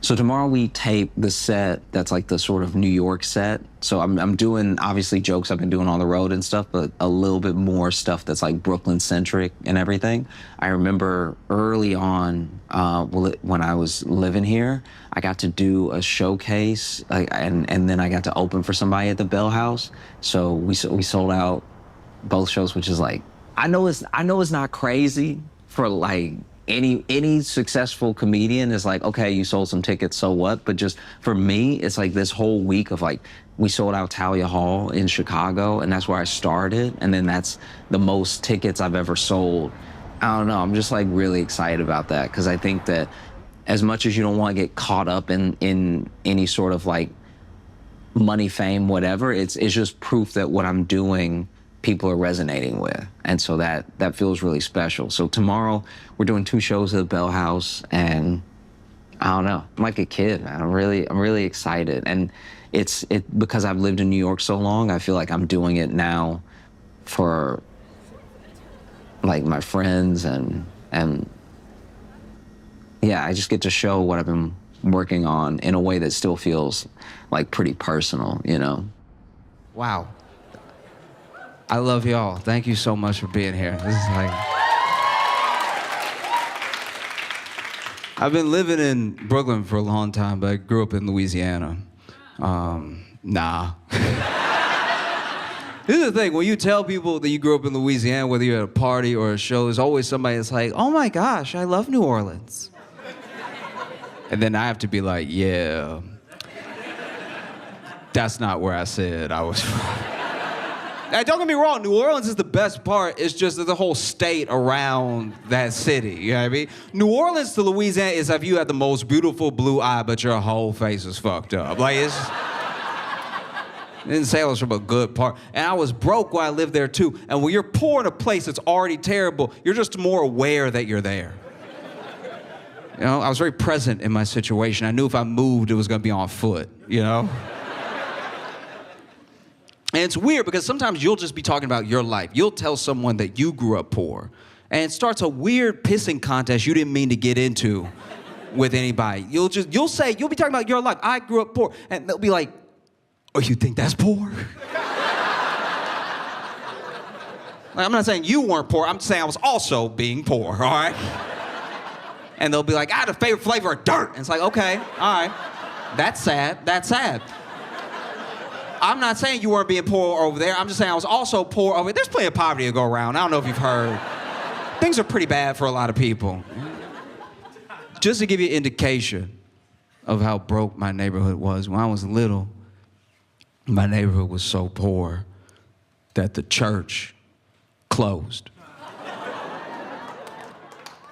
So tomorrow we tape the set that's like the sort of New York set. So I'm doing obviously jokes I've been doing on the road and stuff, but a little bit more stuff that's like Brooklyn centric and everything. I remember early on, when I was living here, I got to do a showcase, and then I got to open for somebody at the Bell House. So we sold out both shows, which is like, I know it's not crazy for like any successful comedian is like, okay, you sold some tickets, so what? But just for me, it's like this whole week of like, we sold out Talia Hall in Chicago, and that's where I started, and then that's the most tickets I've ever sold. I don't know, I'm just like really excited about that, because I think that as much as you don't want to get caught up in any sort of like money, fame, whatever, it's just proof that what I'm doing people are resonating with, and so that feels really special. So tomorrow we're doing 2 shows at the Bell House, and I don't know, I'm like a kid, man. I'm really excited, and it's because I've lived in New York so long, I feel like I'm doing it now for like my friends, and yeah, I just get to show what I've been working on in a way that still feels like pretty personal, you know? Wow. I love y'all. Thank you so much for being here. This is like... I've been living in Brooklyn for a long time, but I grew up in Louisiana. Nah. This is the thing, when you tell people that you grew up in Louisiana, whether you're at a party or a show, there's always somebody that's like, oh my gosh, I love New Orleans. And then I have to be like, yeah, that's not where I said I was from. Now, don't get me wrong, New Orleans is the best part. It's just the whole state around that city, you know what I mean? New Orleans to Louisiana is if you had the most beautiful blue eye, but your whole face is fucked up. Like, it's... I didn't say I was from a good part. And I was broke while I lived there, too. And when you're poor in a place that's already terrible, you're just more aware that you're there. You know, I was very present in my situation. I knew if I moved, it was gonna be on foot, you know? And it's weird because sometimes you'll just be talking about your life. You'll tell someone that you grew up poor, and it starts a weird pissing contest you didn't mean to get into with anybody. You'll be talking about your life. I grew up poor, and they'll be like, oh, you think that's poor? Like, I'm not saying you weren't poor, I'm saying I was also being poor, all right? And they'll be like, I had a favorite flavor of dirt. And it's like, okay, all right, that's sad, that's sad. I'm not saying you weren't being poor over there. I'm just saying I was also poor over there. There's plenty of poverty to go around. I don't know if you've heard. Things are pretty bad for a lot of people. Just to give you an indication of how broke my neighborhood was, when I was little, my neighborhood was so poor that the church closed.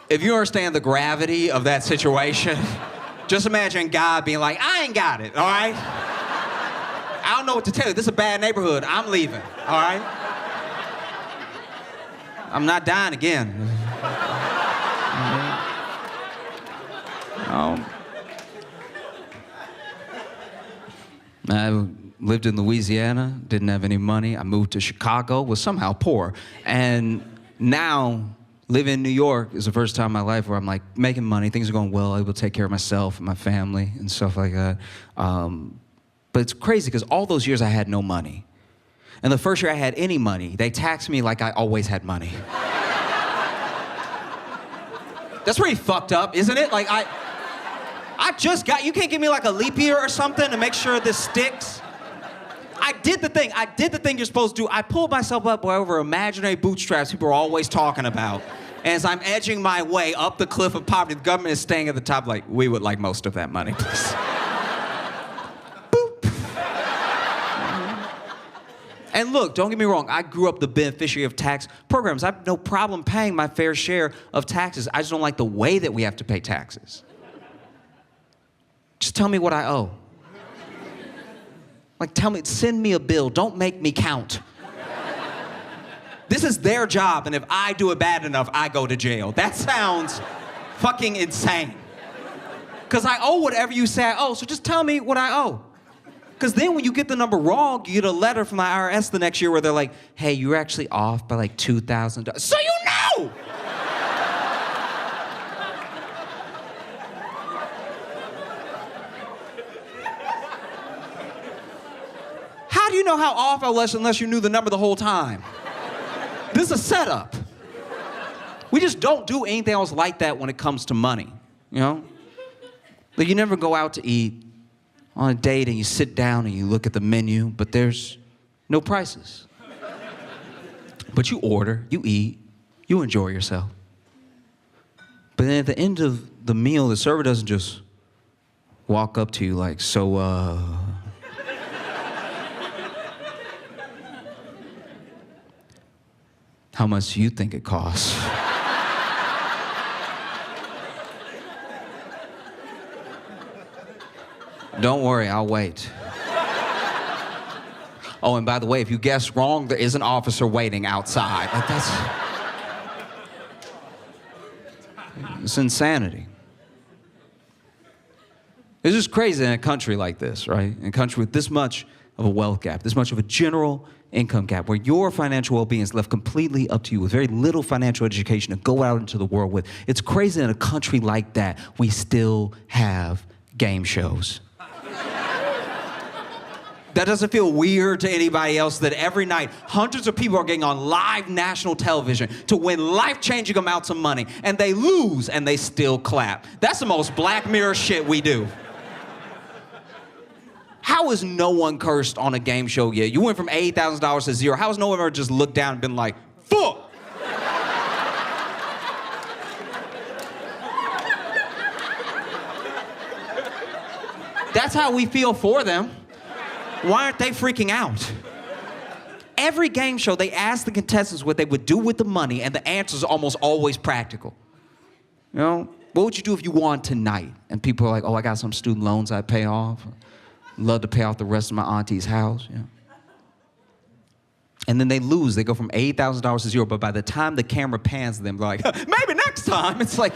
If you understand the gravity of that situation, just imagine God being like, I ain't got it, all right? I don't know what to tell you. This is a bad neighborhood. I'm leaving, all right? I'm not dying again. I lived in Louisiana, didn't have any money. I moved to Chicago, was somehow poor. And now, living in New York is the first time in my life where I'm like making money, things are going well, able to take care of myself and my family and stuff like that. But it's crazy because all those years I had no money. And the first year I had any money, they taxed me like I always had money. That's pretty fucked up, isn't it? Like I just got, you can't give me like a leap year or something to make sure this sticks? I did the thing you're supposed to do. I pulled myself up by over imaginary bootstraps people are always talking about. And as I'm edging my way up the cliff of poverty, the government is staying at the top like, we would like most of that money, please. And look, don't get me wrong, I grew up the beneficiary of tax programs. I have no problem paying my fair share of taxes. I just don't like the way that we have to pay taxes. Just tell me what I owe. Like, send me a bill, don't make me count. This is their job, and if I do it bad enough, I go to jail. That sounds fucking insane. Because I owe whatever you say I owe, so just tell me what I owe. Because then when you get the number wrong, you get a letter from the IRS the next year where they're like, hey, you're actually off by like $2,000. So you know! you know how off I was unless you knew the number the whole time? This is a setup. We just don't do anything else like that when it comes to money, you know? Like you never go out to eat on a date and you sit down and you look at the menu, but there's no prices. But you order, you eat, you enjoy yourself. But then at the end of the meal, the server doesn't just walk up to you like, so, how much do you think it costs? Don't worry, I'll wait. Oh, and by the way, if you guessed wrong, there is an officer waiting outside. Like it's insanity. It's just crazy in a country like this, right? In a country with this much of a wealth gap, this much of a general income gap, where your financial well-being is left completely up to you with very little financial education to go out into the world with. It's crazy in a country like that, we still have game shows. That doesn't feel weird to anybody else that every night hundreds of people are getting on live national television to win life-changing amounts of money, and they lose and they still clap. That's the most Black Mirror shit we do. How is no one cursed on a game show yet? You went from $80,000 to zero. How has no one ever just looked down and been like, fuck? That's how we feel for them. Why aren't they freaking out? Every game show, they ask the contestants what they would do with the money, and the answers are almost always practical. You know, what would you do if you won tonight? And people are like, oh, I got some student loans I'd pay off. Love to pay off the rest of my auntie's house. You know? And then they lose. They go from $80,000 to zero, but by the time the camera pans them, they're like, maybe next time. It's like,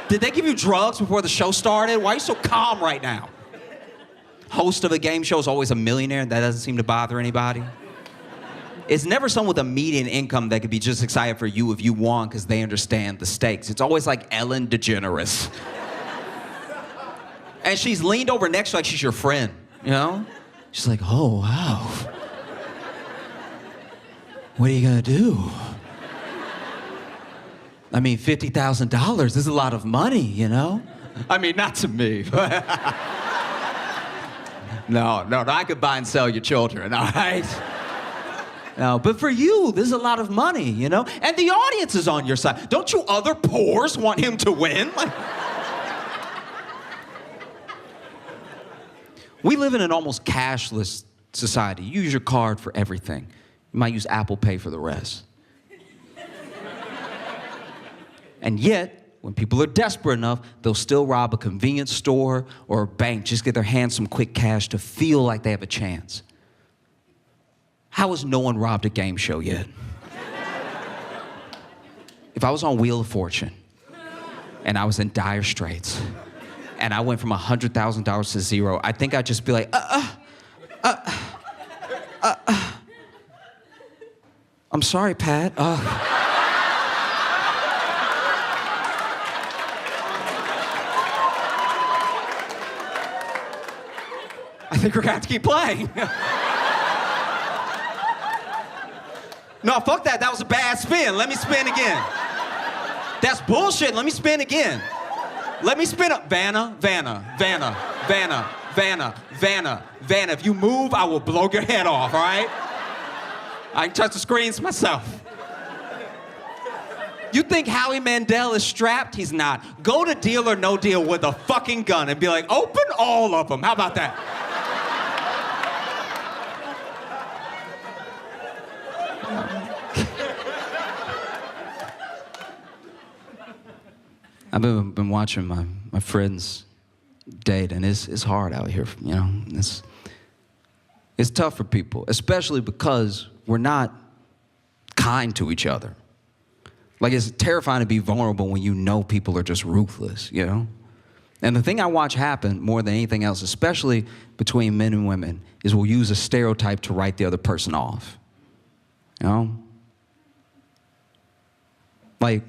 did they give you drugs before the show started? Why are you so calm right now? Host of a game show is always a millionaire. That doesn't seem to bother anybody. It's never someone with a median income that could be just excited for you if you won because they understand the stakes. It's always like Ellen DeGeneres. And she's leaned over next to you like she's your friend, you know? She's like, oh, wow. What are you gonna do? I mean, $50,000 is a lot of money, you know? I mean, not to me. No, I could buy and sell your children, all right? No, but for you, this is a lot of money, you know? And the audience is on your side. Don't you other poors want him to win? Like, we live in an almost cashless society. You use your card for everything. You might use Apple Pay for the rest. And yet, when people are desperate enough, they'll still rob a convenience store or a bank, just get their hands some quick cash to feel like they have a chance. How has no one robbed a game show yet? If I was on Wheel of Fortune and I was in dire straits and I went from $100,000 to zero, I think I'd just be like, I'm sorry, Pat. I think we're gonna have to keep playing. No, fuck that. That was a bad spin. Let me spin again. That's bullshit. Let me spin again. Let me spin up. Vanna. If you move, I will blow your head off, all right? I can touch the screens myself. You think Howie Mandel is strapped? He's not. Go to Deal or No Deal with a fucking gun and be like, open all of them. How about that? I've been watching my friends date, and it's hard out here, you know? It's tough for people, especially because we're not kind to each other. Like, it's terrifying to be vulnerable when you know people are just ruthless, you know? And the thing I watch happen more than anything else, especially between men and women, is we'll use a stereotype to write the other person off, you know? Like,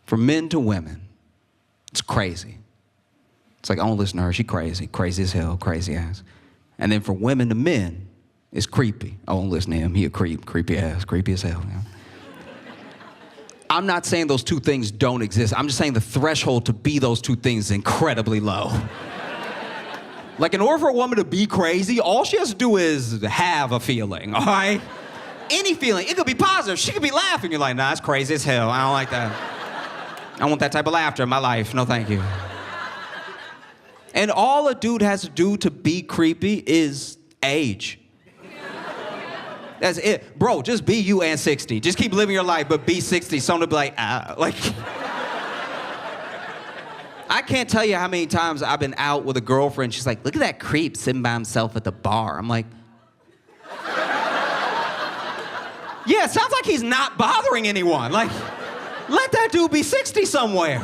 from men to women, it's crazy. It's like, I don't listen to her. She crazy. Crazy as hell. Crazy ass. And then for women to men, it's creepy. I won't listen to him. He a creep. Creepy ass. Creepy as hell. You know? I'm not saying those two things don't exist. I'm just saying the threshold to be those two things is incredibly low. Like, in order for a woman to be crazy, all she has to do is have a feeling, all right? Any feeling. It could be positive. She could be laughing. You're like, nah, it's crazy as hell. I don't like that. I want that type of laughter in my life. No, thank you. And all a dude has to do to be creepy is age. That's it. Bro, just be you and 60. Just keep living your life, but be 60. Someone will be like, ah. Like, I can't tell you how many times I've been out with a girlfriend. She's like, look at that creep sitting by himself at the bar. I'm like, yeah, it sounds like he's not bothering anyone. Like, let that dude be 60 somewhere.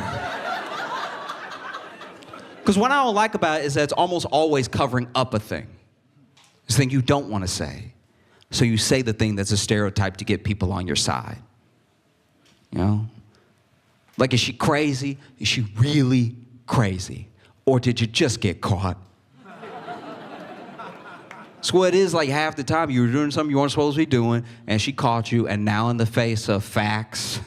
Because what I don't like about it is that it's almost always covering up a thing. It's a thing you don't want to say. So you say the thing that's a stereotype to get people on your side. You know? Like, is she crazy? Is she really crazy? Or did you just get caught? So it is like half the time you were doing something you weren't supposed to be doing, and she caught you, and now in the face of facts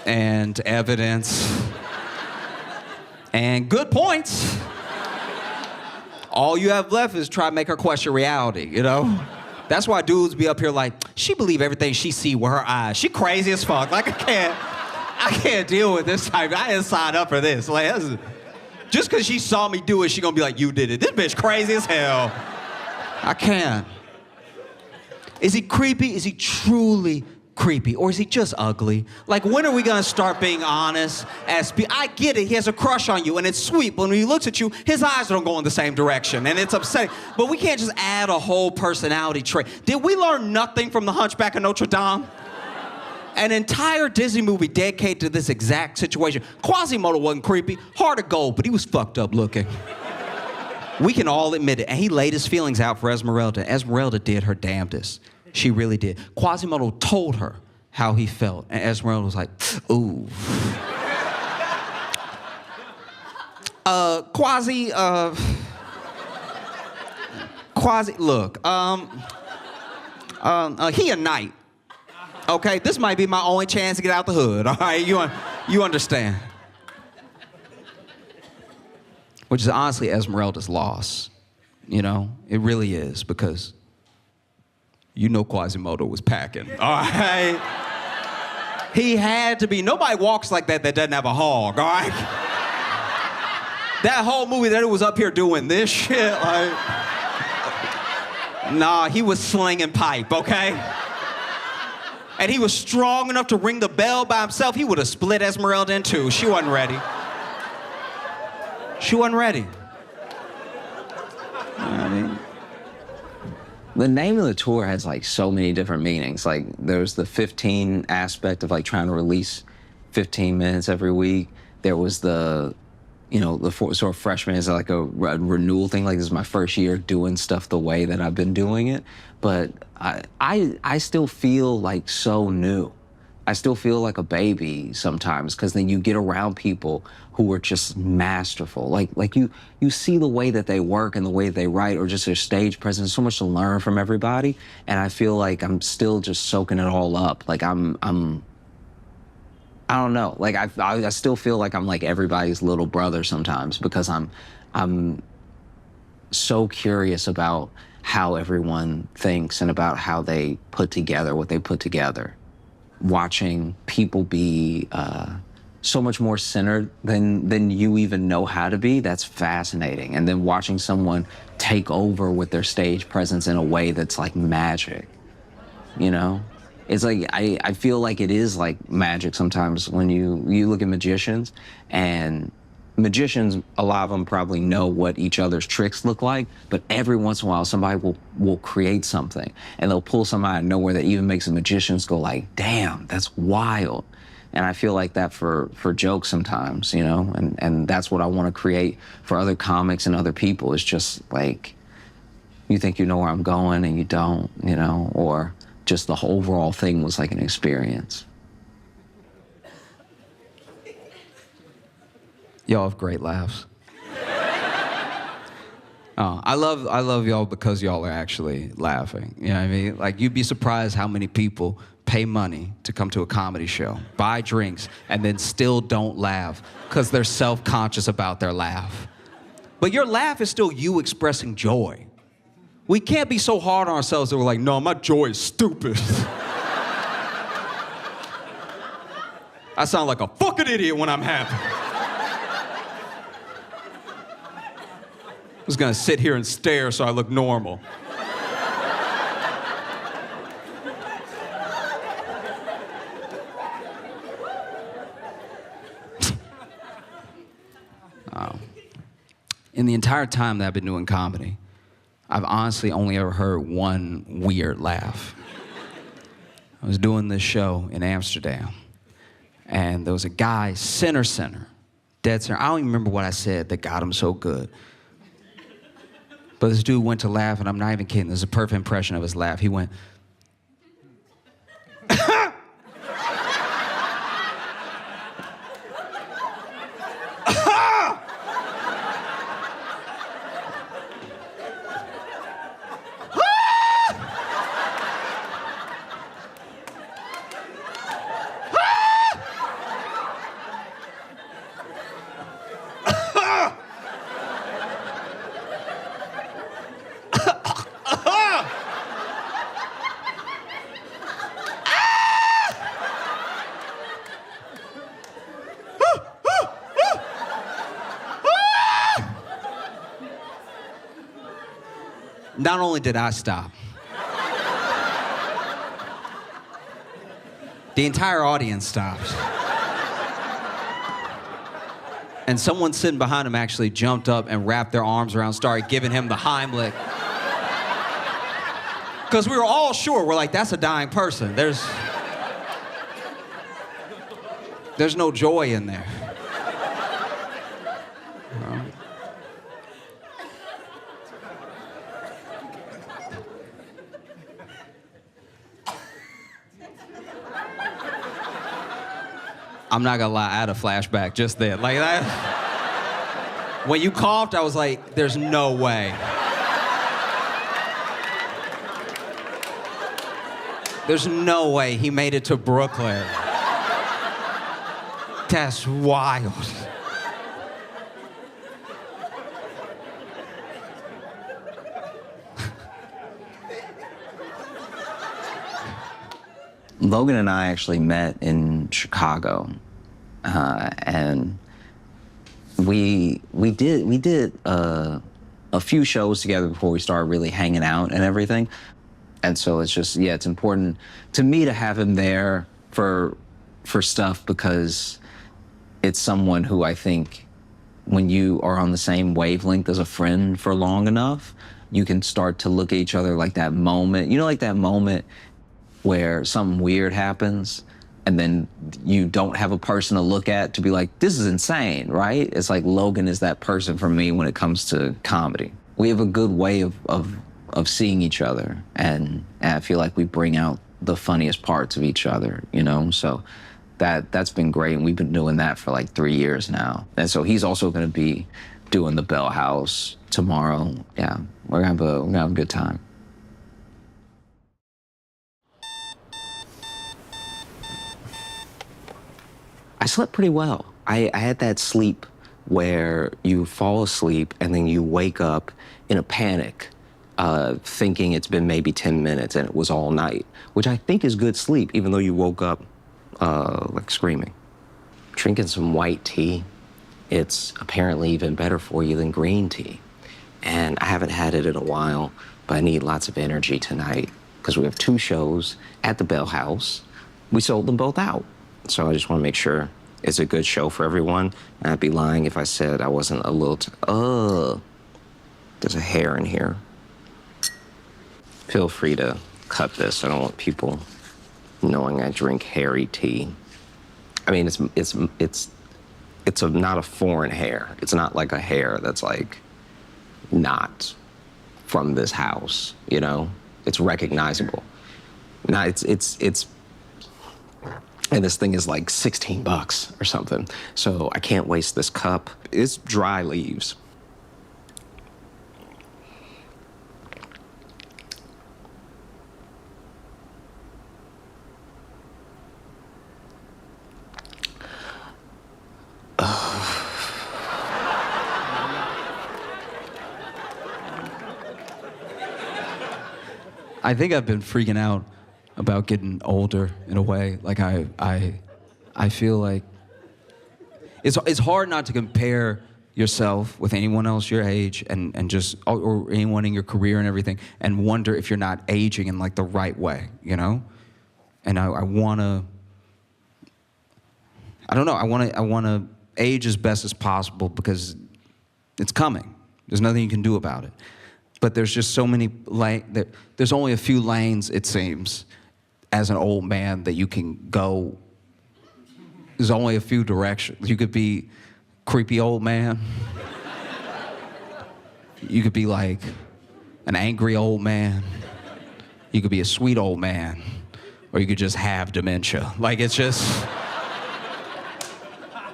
and evidence and good points, all you have left is try to make her question reality, you know? That's why dudes be up here like, she believe everything she see with her eyes. She crazy as fuck. Like, I can't deal with this type. I didn't sign up for this. Like, just because she saw me do it, she gonna be like, you did it. This bitch crazy as hell. I can't. Is he creepy? Is he truly creepy? Or is he just ugly? Like, when are we gonna start being honest? I get it, he has a crush on you, and it's sweet, but when he looks at you, his eyes don't go in the same direction, and it's upsetting. But we can't just add a whole personality trait. Did we learn nothing from The Hunchback of Notre Dame? An entire Disney movie dedicated to this exact situation. Quasimodo wasn't creepy, heart of gold, but he was fucked up looking. We can all admit it, and he laid his feelings out for Esmeralda. Esmeralda did her damnedest. She really did. Quasimodo told her how he felt, and Esmeralda was like, ooh. Quasi, look, he a knight, okay? This might be my only chance to get out the hood, all right? You understand. Which is honestly Esmeralda's loss, you know? It really is, because you know Quasimodo was packing, all right? He had to be. Nobody walks like that doesn't have a hog, all right? That whole movie that it was up here doing this shit, like, nah, he was slinging pipe, okay? And he was strong enough to ring the bell by himself. He would have split Esmeralda in two. She wasn't ready. She wasn't ready. You know what I mean? The name of the tour has like so many different meanings. Like, there's the 15 aspect of like trying to release 15 minutes every week. There was the, you know, the sort of freshman is like a renewal thing. Like, this is my first year doing stuff the way that I've been doing it. But I still feel like so new. I still feel like a baby sometimes, because then you get around people who are just masterful. Like you see the way that they work and the way that they write, or just their stage presence. So much to learn from everybody, and I feel like I'm still just soaking it all up. Like I don't know. Like I still feel like I'm like everybody's little brother sometimes, because I'm so curious about how everyone thinks and about how they put together what they put together. Watching people be so much more centered than you even know how to be, that's fascinating. And then watching someone take over with their stage presence in a way that's like magic, you know? It's like, I feel like it is like magic sometimes when you look at magicians, and magicians, a lot of them probably know what each other's tricks look like, but every once in a while somebody will create something, and they'll pull something out of nowhere that even makes the magicians go like, damn, that's wild. And I feel like that for jokes sometimes, you know, and that's what I want to create for other comics and other people. It's just like, you think you know where I'm going and you don't, you know, or just the whole overall thing was like an experience. Y'all have great laughs. I love y'all because y'all are actually laughing. You know what I mean? Like, you'd be surprised how many people pay money to come to a comedy show, buy drinks, and then still don't laugh because they're self-conscious about their laugh. But your laugh is still you expressing joy. We can't be so hard on ourselves that we're like, no, my joy is stupid. I sound like a fucking idiot when I'm happy. I was gonna sit here and stare so I look normal. In the entire time that I've been doing comedy, I've honestly only ever heard one weird laugh. I was doing this show in Amsterdam, and there was a guy, center, dead center. I don't even remember what I said that got him so good. But this dude went to laugh, and I'm not even kidding. This is a perfect impression of his laugh. He went, not only did I stop, the entire audience stopped. And someone sitting behind him actually jumped up and wrapped their arms around, started giving him the Heimlich. Because we were all sure, we're like, that's a dying person. There's no joy in there. I'm not gonna lie, I had a flashback just then. Like that. When you coughed, I was like, there's no way. There's no way he made it to Brooklyn. That's wild. Logan and I actually met in Chicago, and we did a few shows together before we started really hanging out and everything. And so it's just, yeah, it's important to me to have him there for stuff, because it's someone who I think when you are on the same wavelength as a friend for long enough, you can start to look at each other like that moment, you know, like that moment where something weird happens and then you don't have a person to look at to be like, this is insane, right? It's like Logan is that person for me when it comes to comedy. We have a good way of seeing each other, and I feel like we bring out the funniest parts of each other, you know? So that's been great, and we've been doing that for like 3 years now. And so he's also gonna be doing the Bell House tomorrow. Yeah, we're gonna have a good time. I slept pretty well. I had that sleep where you fall asleep and then you wake up in a panic, thinking it's been maybe 10 minutes and it was all night, which I think is good sleep, even though you woke up like screaming. Drinking some white tea, it's apparently even better for you than green tea. And I haven't had it in a while, but I need lots of energy tonight because we have 2 shows at the Bell House. We sold them both out. So I just want to make sure it's a good show for everyone. And I'd be lying if I said I wasn't a little, there's a hair in here. Feel free to cut this. I don't want people knowing I drink hairy tea. I mean, it's not a foreign hair. It's not like a hair that's like not from this house, you know? It's recognizable. Now it's And this thing is like $16 or something. So I can't waste this cup. It's dry leaves. I think I've been freaking out about getting older in a way. Like I feel like it's hard not to compare yourself with anyone else your age and just or anyone in your career and everything and wonder if you're not aging in like the right way, you know? And I wanna age as best as possible because it's coming. There's nothing you can do about it. But there's just so many, there's only a few lanes, it seems, as an old man that you can go. There's only a few directions. You could be creepy old man. You could be like an angry old man. You could be a sweet old man. Or you could just have dementia. Like, it's just,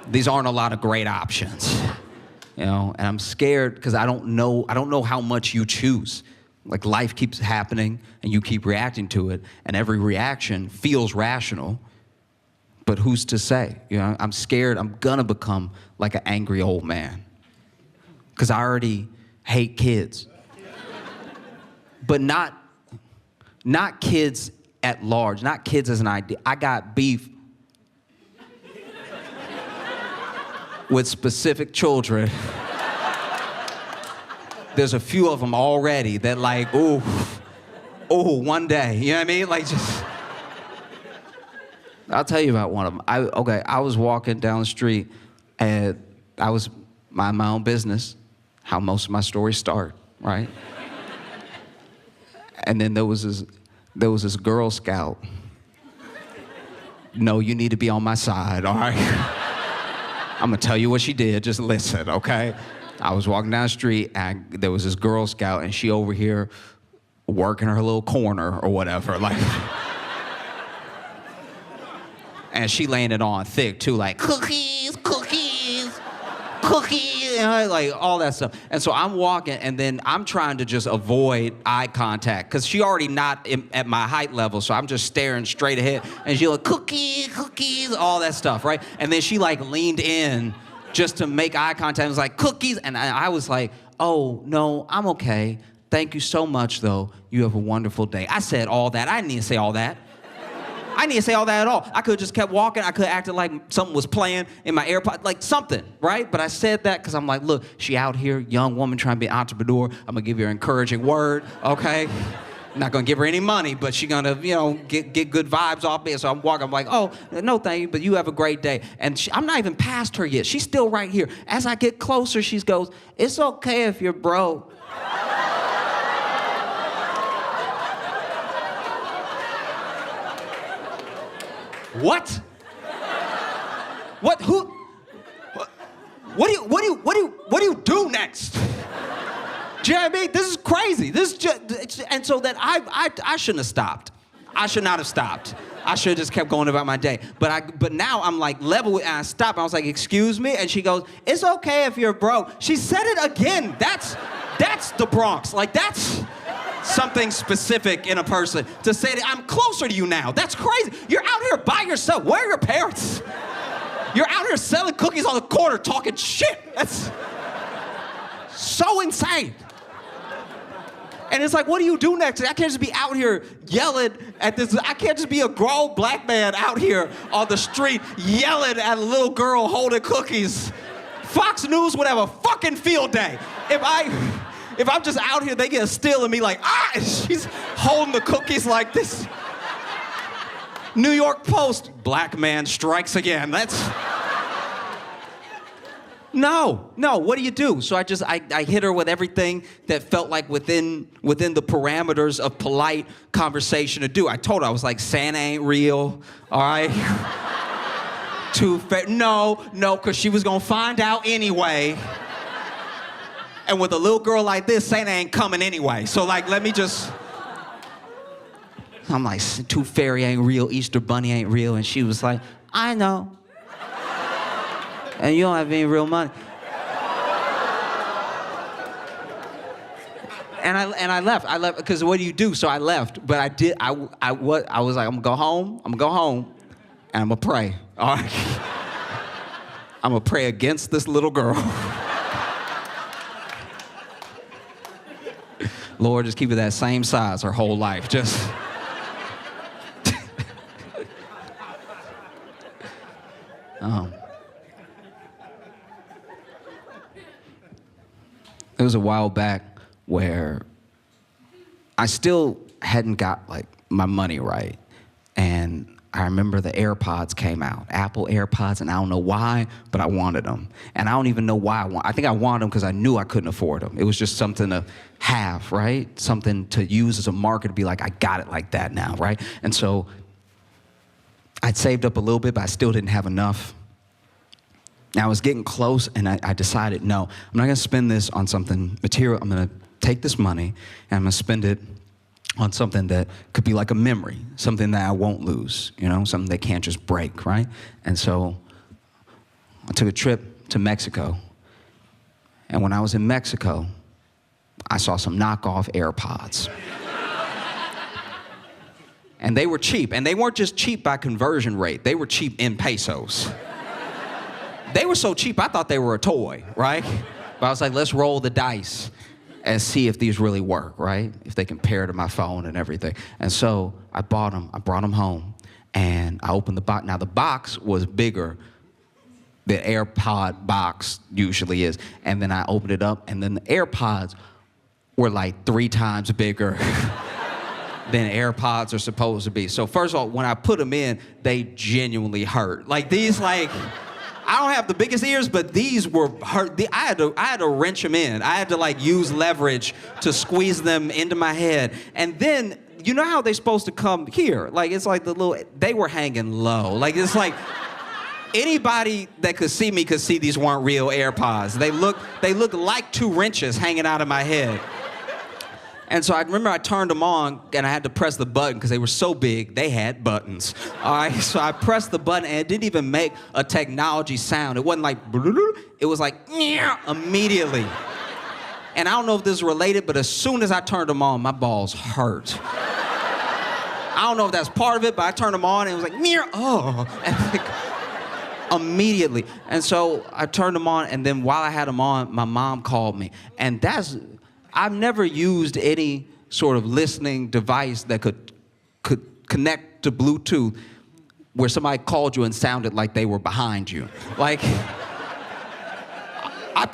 these aren't a lot of great options. You know, and I'm scared because I don't know how much you choose. Like, life keeps happening and you keep reacting to it, and every reaction feels rational, but who's to say? You know, I'm scared I'm gonna become like an angry old man because I already hate kids. But not kids at large, not kids as an idea. I got beef with specific children. There's a few of them already that like, ooh, one day, you know what I mean? Like, just, I'll tell you about one of them. I was walking down the street and I was minding my own business, how most of my stories start, right? And then there was this Girl Scout. No, you need to be on my side, all right? I'm gonna tell you what she did, just listen, okay? I was walking down the street and there was this Girl Scout and she over here working her little corner or whatever, like. And she laying it on thick too, like cookies, you know, like all that stuff. And so I'm walking and then I'm trying to just avoid eye contact because she already not at my height level, so I'm just staring straight ahead. And she like, cookies, all that stuff, right? And then she like leaned in just to make eye contact and was like, cookies. And I was like, oh, no, I'm okay. Thank you so much, though. You have a wonderful day. I said all that. I didn't need to say all that. I didn't need to say all that at all. I could have just kept walking. I could have acted like something was playing in my AirPod, like something, right? But I said that because I'm like, look, she out here, young woman trying to be an entrepreneur. I'm going to give her an encouraging word, okay? I'm not going to give her any money, but she's going to, you know, get good vibes off me. So I'm walking. I'm like, oh, no, thank you, but you have a great day. And I'm not even past her yet. She's still right here. As I get closer, she goes, it's okay if you're broke. What? What? Who? What do you do next? Do you know what I mean? This is crazy. This is just, and so that I shouldn't have stopped. I should not have stopped. I should have just kept going about my day. But now I'm like level with, and I stopped. I was like, excuse me? And she goes, it's okay if you're broke. She said it again. That's the Bronx. Like, that's something specific in a person to say that I'm closer to you now. That's crazy. You're out here by yourself. Where are your parents? You're out here selling cookies on the corner talking shit. That's so insane. And it's like, what do you do next? I can't just be out here yelling at this. I can't just be a grown black man out here on the street yelling at a little girl holding cookies. Fox News would have a fucking field day. If I'm just out here, they get a still of me like, and she's holding the cookies like this. New York Post, black man strikes again. That's... No, what do you do? So I hit her with everything that felt like within the parameters of polite conversation to do. I told her, I was like, Santa ain't real, all right? No, because she was gonna find out anyway. And with a little girl like this, Santa ain't coming anyway. So like, let me just... I'm like, Tooth Fairy ain't real, Easter Bunny ain't real. And she was like, I know. And you don't have any real money. And I left. I left because what do you do? So I left. But I was like, I'm gonna go home, and I'm gonna pray. All right. I'm gonna pray against this little girl. Lord, just keep her that same size her whole life. Just. It was a while back where I still hadn't got like my money right. And I remember the AirPods came out, Apple AirPods, and I don't know why, but I wanted them. And I don't even know why I think I wanted them because I knew I couldn't afford them. It was just something to have, right? Something to use as a marker to be like, I got it like that now, right? And so I'd saved up a little bit, but I still didn't have enough. Now I was getting close, and I decided, no, I'm not gonna spend this on something material. I'm gonna take this money, and I'm gonna spend it on something that could be like a memory, something that I won't lose, you know, something that can't just break, right? And so I took a trip to Mexico. And when I was in Mexico, I saw some knockoff AirPods. And they were cheap, and they weren't just cheap by conversion rate, they were cheap in pesos. They were so cheap, I thought they were a toy, right? But I was like, let's roll the dice and see if these really work, right? If they compare to my phone and everything. And so I bought them, I brought them home, and I opened the box. Now the box was bigger than the AirPod box usually is. And then I opened it up, and then the AirPods were like 3 times bigger than AirPods are supposed to be. So first of all, when I put them in, they genuinely hurt. Like these, like, I don't have the biggest ears, but these were hurt. I had to wrench them in. I had to like use leverage to squeeze them into my head. And then, you know how they're supposed to come here? Like, it's like they were hanging low. Like, it's like, anybody that could see me could see these weren't real AirPods. They look like 2 wrenches hanging out of my head. And so I remember I turned them on, and I had to press the button because they were so big, they had buttons. All right, so I pressed the button, and it didn't even make a technology sound. It wasn't like, it was like, immediately. And I don't know if this is related, but as soon as I turned them on, my balls hurt. I don't know if that's part of it, but I turned them on, and it was like, oh. And like, immediately. And so I turned them on, and then while I had them on, my mom called me. And I've never used any sort of listening device that could connect to Bluetooth where somebody called you and sounded like they were behind you. Like, I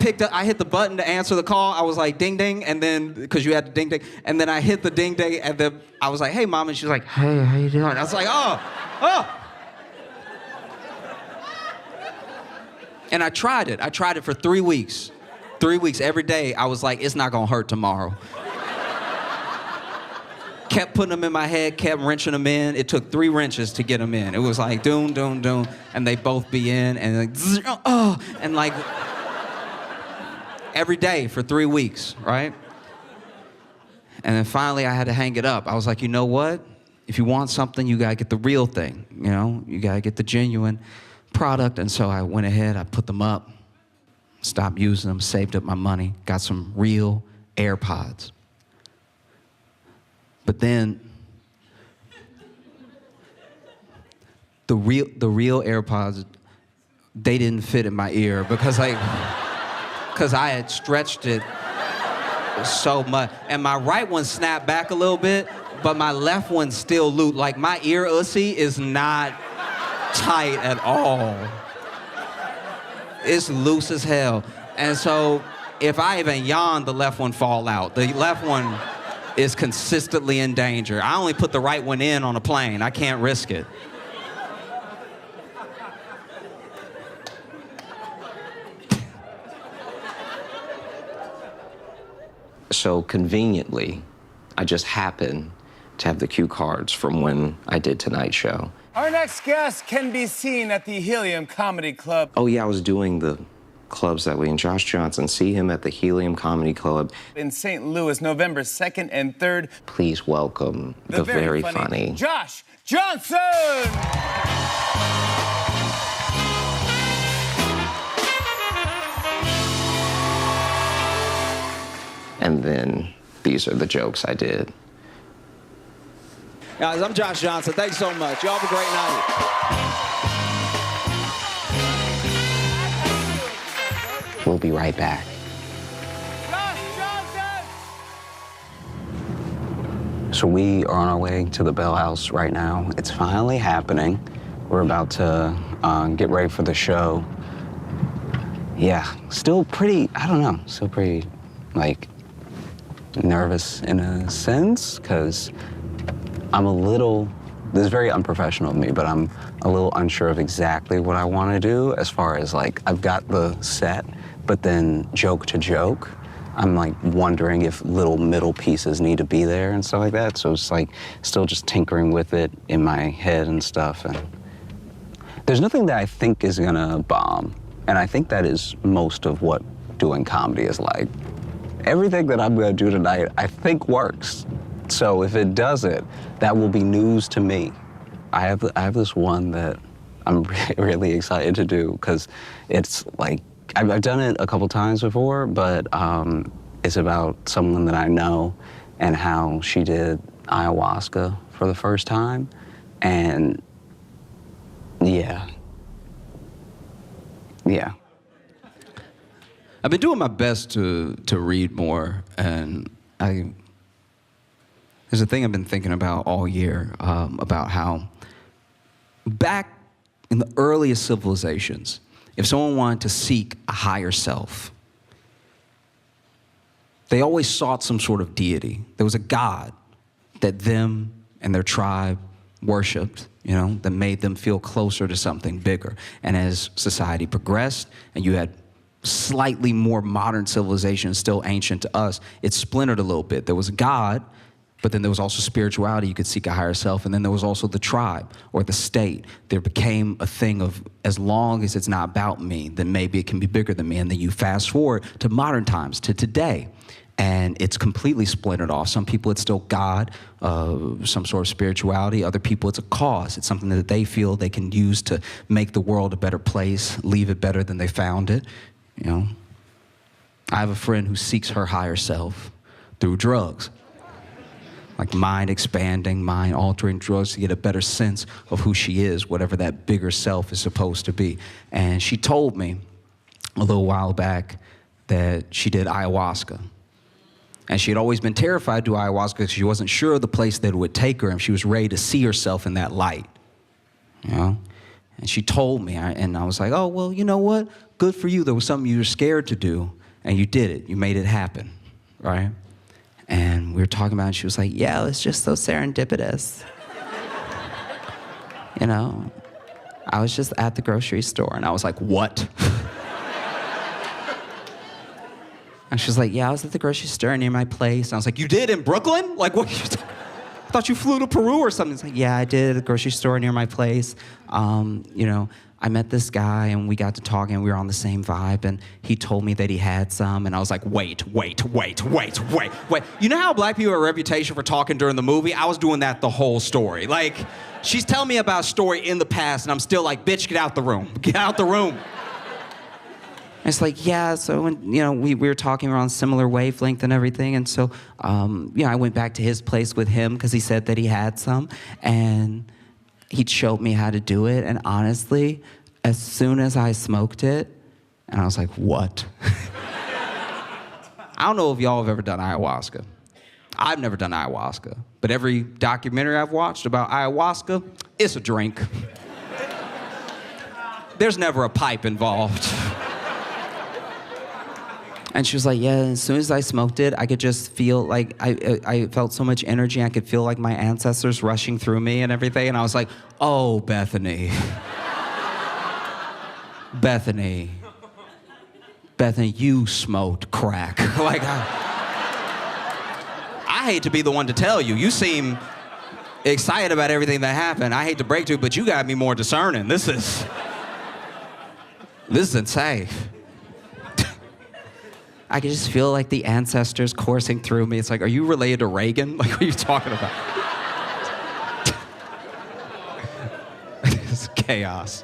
hit the button to answer the call. I was like, ding, ding, and then, because you had the ding, ding, and then I hit the ding, ding, and then I was like, hey, Mom, and she was like, hey, how you doing? I was like, oh. And I tried it. I tried it for 3 weeks. 3 weeks, every day, I was like, it's not gonna hurt tomorrow. Kept putting them in my head, kept wrenching them in. It took 3 wrenches to get them in. It was like, doom, doom, doom, and they both be in, and like, zzz, oh, and like, every day for 3 weeks, right? And then finally, I had to hang it up. I was like, you know what? If you want something, you gotta get the real thing, you know? You gotta get the genuine product, and so I went ahead, I put them up, stopped using them, saved up my money, got some real AirPods. But then the real AirPods, they didn't fit in my ear because I had stretched it so much. And my right one snapped back a little bit, but my left one still loose. Like, my ear ussy is not tight at all. It's loose as hell. And so if I even yawn, the left one fall out. The left one is consistently in danger. I only put the right one in on a plane. I can't risk it. So conveniently, I just happened to have the cue cards from when I did Tonight Show. Our next guest can be seen at the Helium Comedy Club. Oh yeah, I was doing the clubs that week. And Josh Johnson, see him at the Helium Comedy Club. In St. Louis, November 2nd and 3rd. Please welcome the very funny Josh Johnson! And then these are the jokes I did. Guys, I'm Josh Johnson. Thanks so much. Y'all have a great night. We'll be right back. Josh Johnson! So we are on our way to the Bell House right now. It's finally happening. We're about to get ready for the show. Yeah, still pretty, I don't know, still pretty, like, nervous in a sense, because I'm a little, this is very unprofessional of me, but I'm a little unsure of exactly what I want to do as far as, like, I've got the set, but then joke to joke, I'm like wondering if little middle pieces need to be there and stuff like that. So it's like still just tinkering with it in my head and stuff. And there's nothing that I think is gonna bomb. And I think that is most of what doing comedy is like. Everything that I'm gonna do tonight, I think works. So if it doesn't, that will be news to me. I have this one that I'm really excited to do because it's like, I've done it a couple times before, but it's about someone that I know and how she did ayahuasca for the first time. And yeah. I've been doing my best to read more, and there's a thing I've been thinking about all year, about how back in the earliest civilizations, if someone wanted to seek a higher self, they always sought some sort of deity. There was a god that them and their tribe worshipped, you know, that made them feel closer to something bigger. And as society progressed and you had slightly more modern civilization, still ancient to us, it splintered a little bit. There was a God, but then there was also spirituality. You could seek a higher self. And then there was also the tribe or the state. There became a thing of, as long as it's not about me, then maybe it can be bigger than me. And then you fast forward to modern times, to today, and it's completely splintered off. Some people, it's still God, some sort of spirituality. Other people, it's a cause. It's something that they feel they can use to make the world a better place, leave it better than they found it. You know, I have a friend who seeks her higher self through drugs, like mind expanding, mind altering drugs to get a better sense of who she is, whatever that bigger self is supposed to be. And she told me a little while back that she did ayahuasca. And she had always been terrified to do ayahuasca because she wasn't sure of the place that it would take her, and she was ready to see herself in that light, you know? And she told me, and I was like, oh, well, you know what? Good for you. There was something you were scared to do, and you did it. You made it happen, right? And we were talking about it, and she was like, yeah, it's just so serendipitous. You know, I was just at the grocery store, and I was like, what? And she was like, yeah, I was at the grocery store near my place. And I was like, you did in Brooklyn? Like, what? I thought you flew to Peru or something. It's like, yeah, I did at a grocery store near my place. You know, I met this guy and we got to talking and we were on the same vibe and he told me that he had some and I was like, wait. You know how black people have a reputation for talking during the movie? I was doing that the whole story. Like, she's telling me about a story in the past and I'm still like, bitch, get out the room. Get out the room. And it's like, yeah, so, when, you know, we were talking, we were on similar wavelength and everything. And so, you know, I went back to his place with him because he said that he had some. And he showed me how to do it. And honestly, as soon as I smoked it, and I was like, what? I don't know if y'all have ever done ayahuasca. I've never done ayahuasca. But every documentary I've watched about ayahuasca, it's a drink. There's never a pipe involved. And she was like, yeah, as soon as I smoked it, I could just feel like, I felt so much energy. I could feel like my ancestors rushing through me and everything. And I was like, oh, Bethany. Bethany, you smoked crack. Like, I hate to be the one to tell you. You seem excited about everything that happened. I hate to break to you, but you got me more discerning. This is insane. I could just feel like the ancestors coursing through me. It's like, are you related to Reagan? Like, what are you talking about? It's chaos.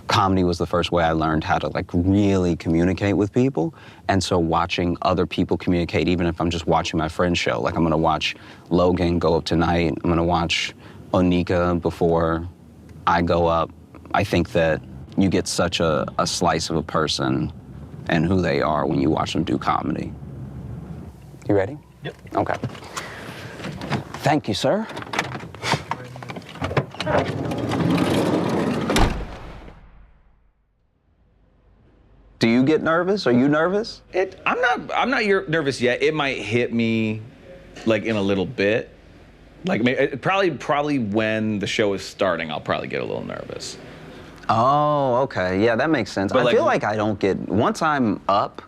Comedy was the first way I learned how to like really communicate with people. And so watching other people communicate, even if I'm just watching my friend's show, like I'm gonna watch Logan go up tonight, I'm gonna watch Onika before I go up. I think that you get such a slice of a person and who they are when you watch them do comedy. You ready? Yep. Okay. Thank you, sir. Do you get nervous? Are you nervous? I'm not nervous yet. It might hit me like in a little bit. Like probably when the show is starting, I'll probably get a little nervous. Oh, okay. Yeah, that makes sense. But I feel like I don't get, once I'm up,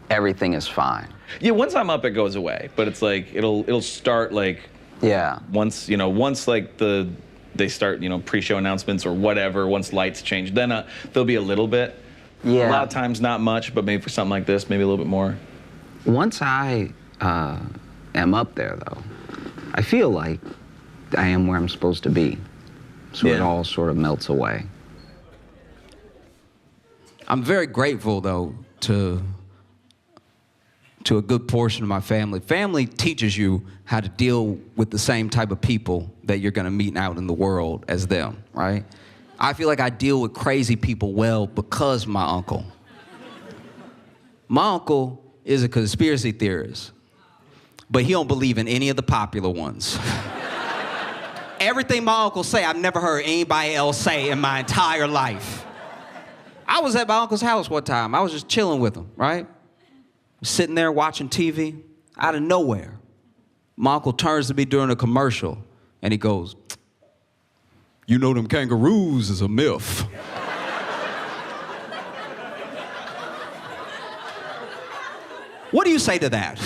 everything is fine. Yeah, once I'm up, it goes away. But it's like it'll start like Yeah. once like they start pre-show announcements or whatever. Once lights change, then there'll be a little bit. Yeah. A lot of times not much, but maybe for something like this, maybe a little bit more. Once I am up there, though, I feel like I am where I'm supposed to be. So it Yeah. all sort of melts away. I'm very grateful, though, to a good portion of my family. Family teaches you how to deal with the same type of people that you're gonna meet out in the world as them, right? I feel like I deal with crazy people well because my uncle. My uncle is a conspiracy theorist, but he don't believe in any of the popular ones. Everything my uncle say, I've never heard anybody else say in my entire life. I was at my uncle's house one time. I was just chilling with him, right? Sitting there watching TV, out of nowhere. My uncle turns to me during a commercial, and he goes, "You know them kangaroos is a myth." What do you say to that?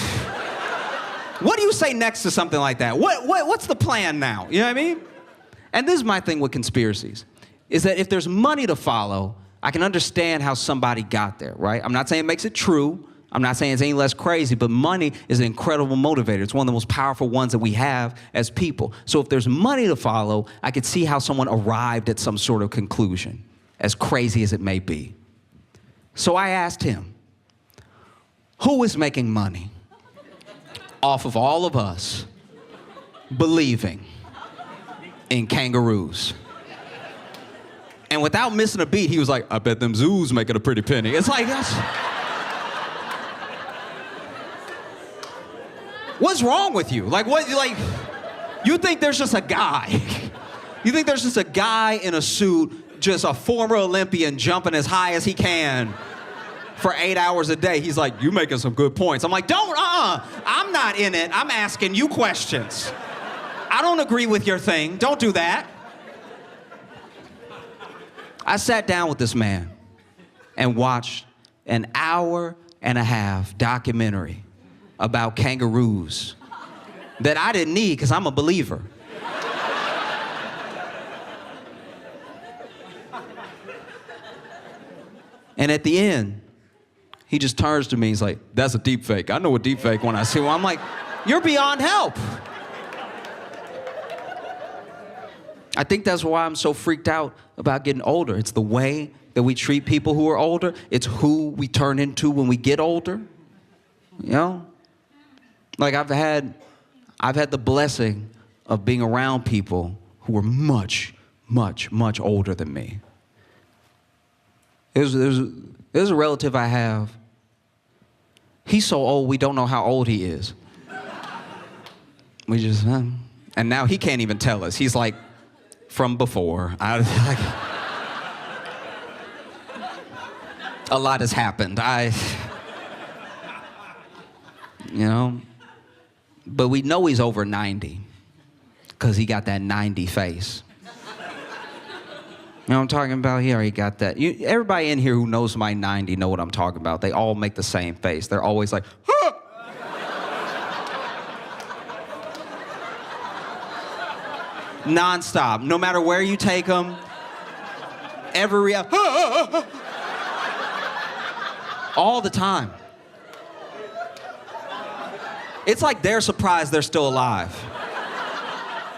What do you say next to something like that? What's the plan now? You know what I mean? And this is my thing with conspiracies, is that if there's money to follow, I can understand how somebody got there, right? I'm not saying it makes it true. I'm not saying it's any less crazy, but money is an incredible motivator. It's one of the most powerful ones that we have as people. So if there's money to follow, I could see how someone arrived at some sort of conclusion, as crazy as it may be. So I asked him, who is making money off of all of us believing in kangaroos? And without missing a beat, he was like, "I bet them zoos making a pretty penny." It's like, what's wrong with you? Like, you think there's just a guy? You think there's just a guy in a suit, just a former Olympian jumping as high as he can for 8 hours a day? He's like, "You making some good points." I'm like, I'm not in it. I'm asking you questions. I don't agree with your thing. Don't do that. I sat down with this man and watched an 1.5-hour documentary about kangaroos that I didn't need because I'm a believer. And at the end, he just turns to me, he's like, "That's a deep fake. I know a deep fake when I see one." I'm like, "You're beyond help." I think that's why I'm so freaked out about getting older. It's the way that we treat people who are older. It's who we turn into when we get older. You know? Like I've had the blessing of being around people who were much, much, much older than me. There's a relative I have. He's so old, we don't know how old he is. We just, and now he can't even tell us. He's like, from before. A lot has happened. But we know he's over 90 because he got that 90 face. You know what I'm talking about here? He got that. Everybody in here who knows my 90 know what I'm talking about. They all make the same face. They're always like, "Huh!" Non-stop. No matter where you take them, every All the time. It's like they're surprised they're still alive.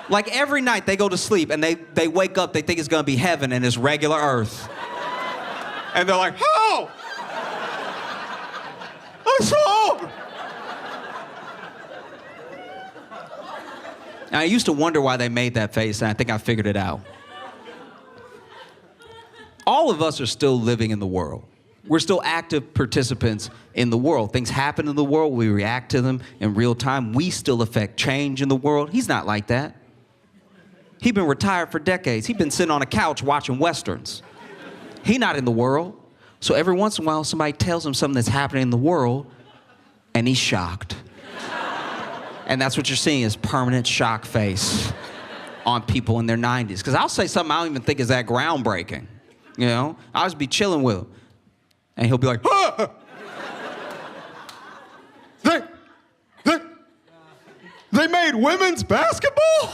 Like every night they go to sleep and they wake up, they think it's gonna be heaven and it's regular earth. And they're like, oh! What's wrong? And I used to wonder why they made that face, and I think I figured it out. All of us are still living in the world. We're still active participants in the world. Things happen in the world, we react to them in real time. We still affect change in the world. He's not like that. He's been retired for decades. He's been sitting on a couch watching Westerns. He's not in the world. So every once in a while, somebody tells him something that's happening in the world, and he's shocked. And that's what you're seeing is permanent shock face on people in their 90s. Because I'll say something I don't even think is that groundbreaking. You know? I'll just be chilling with him. And he'll be like, ah! They made women's basketball?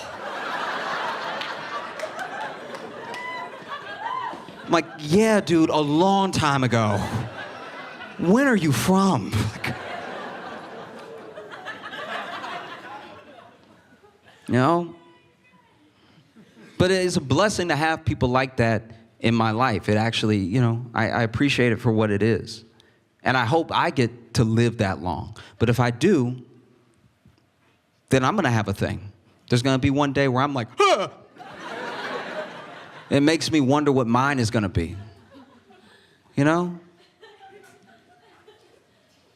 I'm like, yeah, dude, a long time ago. When are you from? You know? But it is a blessing to have people like that in my life. It actually, you know, I appreciate it for what it is. And I hope I get to live that long. But if I do, then I'm gonna have a thing. There's gonna be one day where I'm like, ah! It makes me wonder what mine is gonna be. You know?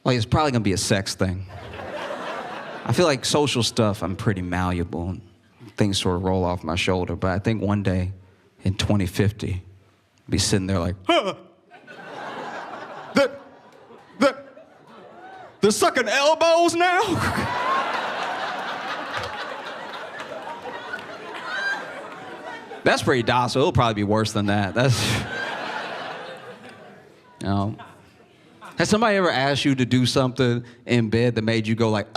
Like, it's probably gonna be a sex thing. I feel like social stuff, I'm pretty malleable and things sort of roll off my shoulder, but I think one day in 2050, I'll be sitting there like, huh? They're sucking elbows now? That's pretty docile. It'll probably be worse than that. You know. Has somebody ever asked you to do something in bed that made you go like,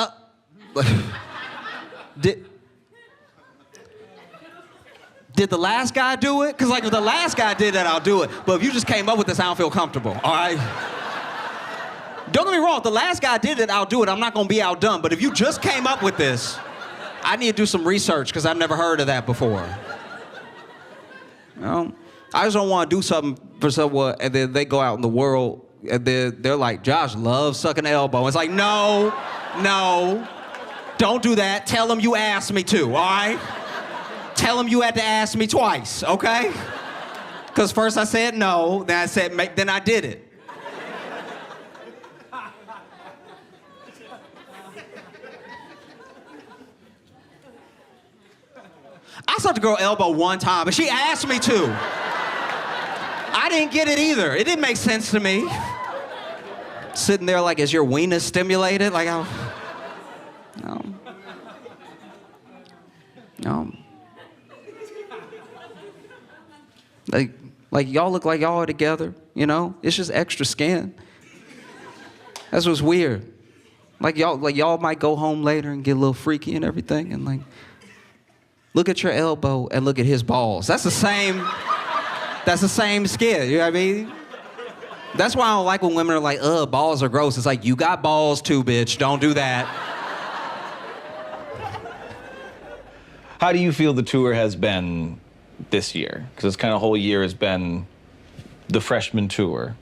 Did the last guy do it? Because like if the last guy did that, I'll do it. But if you just came up with this, I don't feel comfortable, all right? Don't get me wrong, if the last guy did it, I'll do it. I'm not gonna be outdone. But if you just came up with this, I need to do some research because I've never heard of that before. You know? I just don't want to do something for someone and then they go out in the world and they're like, Josh loves sucking elbow. It's like, no, don't do that. Tell him you asked me to, all right? Tell him you had to ask me twice, okay? Because first I said no, then I said, then I did it. I sucked a girl elbow one time, and she asked me to. I didn't get it either. It didn't make sense to me. Sitting there like, is your wiener stimulated? Like, no. Like y'all look like y'all are together, you know? It's just extra skin. That's what's weird. Like y'all might go home later and get a little freaky and everything, and like, look at your elbow and look at his balls. That's the same skin, you know what I mean? That's why I don't like when women are like, ugh, balls are gross. It's like, you got balls too, bitch. Don't do that. How do you feel the tour has been this year? Because this kind of whole year has been the freshman tour.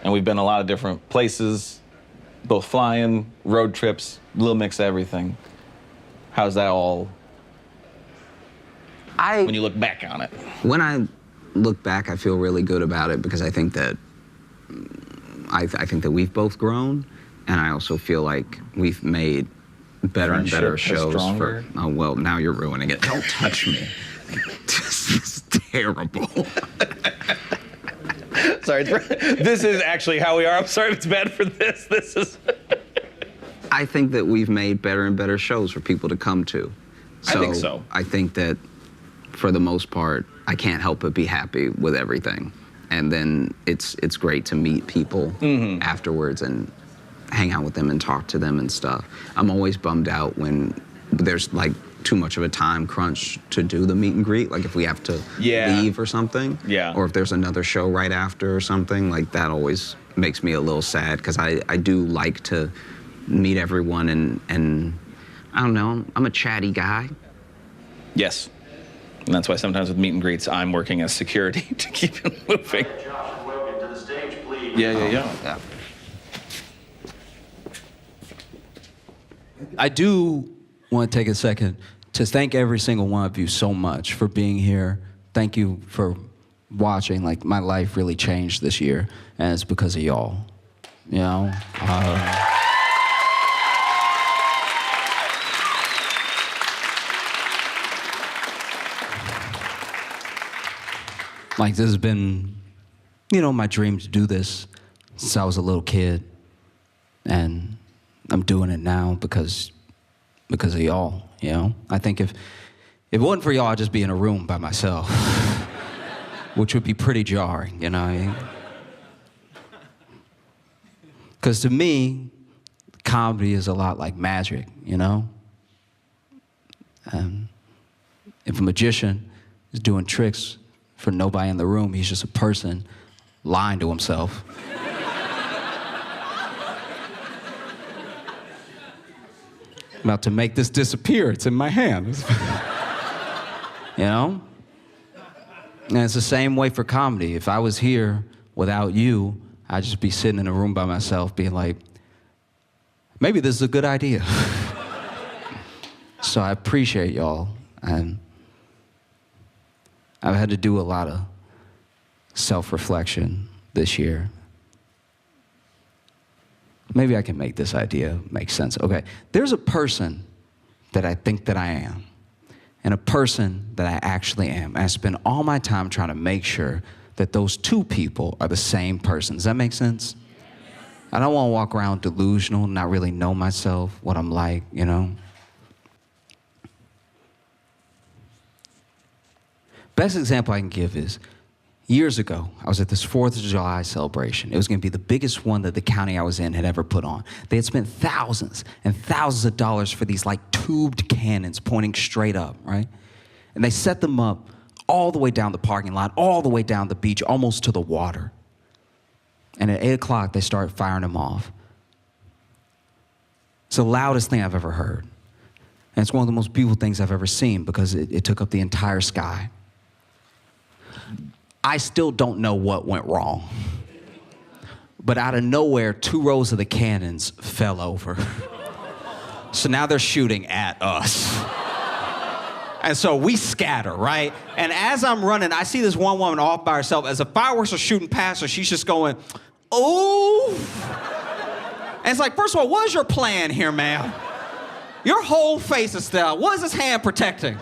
And we've been a lot of different places, both flying, road trips, a little mix of everything. How's that all, when you look back on it? When I look back, I feel really good about it because I think that I think that we've both grown, and I also feel like we've made better and better shows for. Oh well, now you're ruining it. Don't touch me. This is terrible. Sorry, this is actually how we are. I'm sorry if it's bad for this. This is. I think that we've made better and better shows for people to come to. I think so. I think that for the most part, I can't help but be happy with everything. And then it's great to meet people afterwards and hang out with them and talk to them and stuff. I'm always bummed out when there's like too much of a time crunch to do the meet and greet. Like if we have to leave or something. Yeah. Or if there's another show right after or something, like that always makes me a little sad because I do like to meet everyone and I don't know, I'm a chatty guy. Yes. And that's why sometimes with meet and greets, I'm working as security to keep it moving. Rogan to the stage, please. Yeah. I do want to take a second to thank every single one of you so much for being here. Thank you for watching. Like, my life really changed this year, and it's because of y'all. You know? Like, this has been, you know, my dream to do this since I was a little kid. And I'm doing it now because of y'all, you know? I think if it wasn't for y'all, I'd just be in a room by myself, which would be pretty jarring, you know? Because to me, comedy is a lot like magic, you know? If a magician is doing tricks for nobody in the room, he's just a person lying to himself. About to make this disappear. It's in my hand. You know? And it's the same way for comedy. If I was here without you, I'd just be sitting in a room by myself being like, maybe this is a good idea. So I appreciate y'all. And I've had to do a lot of self-reflection this year. Maybe I can make this idea make sense. Okay, there's a person that I think that I am, and a person that I actually am. And I spend all my time trying to make sure that those two people are the same person. Does that make sense? I don't want to walk around delusional, not really know myself, what I'm like, you know? Best example I can give is, years ago, I was at this 4th of July celebration. It was gonna be the biggest one that the county I was in had ever put on. They had spent thousands and thousands of dollars for these like tubed cannons pointing straight up, right? And they set them up all the way down the parking lot, all the way down the beach, almost to the water. And at 8 o'clock, they started firing them off. It's the loudest thing I've ever heard. And it's one of the most beautiful things I've ever seen because it took up the entire sky. I still don't know what went wrong. But out of nowhere, 2 rows of the cannons fell over. So now they're shooting at us. And so we scatter, right? And as I'm running, I see this one woman off by herself. As the fireworks are shooting past her, she's just going, oh. And it's like, first of all, what is your plan here, ma'am? Your whole face is still, what is this hand protecting?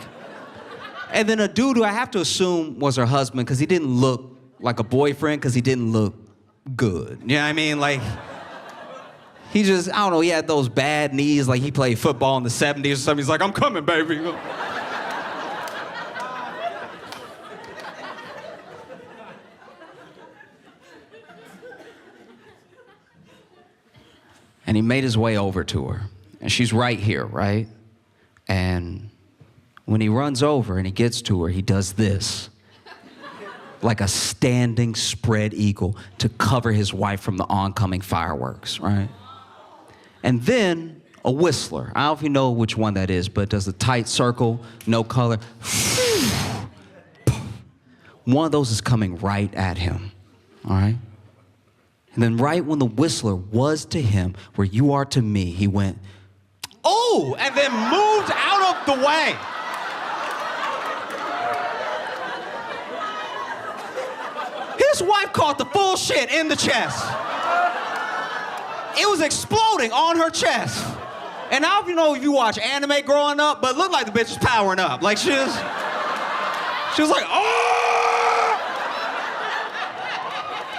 And then a dude who I have to assume was her husband because he didn't look like a boyfriend because he didn't look good. You know what I mean? Like, he just, I don't know, he had those bad knees like he played football in the 70s or something. He's like, I'm coming, baby. And he made his way over to her. And she's right here, right? And when he runs over and he gets to her, he does this. Like a standing spread eagle to cover his wife from the oncoming fireworks, right? And then a whistler. I don't know if you know which one that is, but it does a tight circle, no color. One of those is coming right at him, all right? And then right when the whistler was to him, where you are to me, he went, oh, and then moved out of the way. His wife caught the full shit in the chest. It was exploding on her chest. And I don't know if you watch anime growing up, but it looked like the bitch was powering up. Like she was like, oh!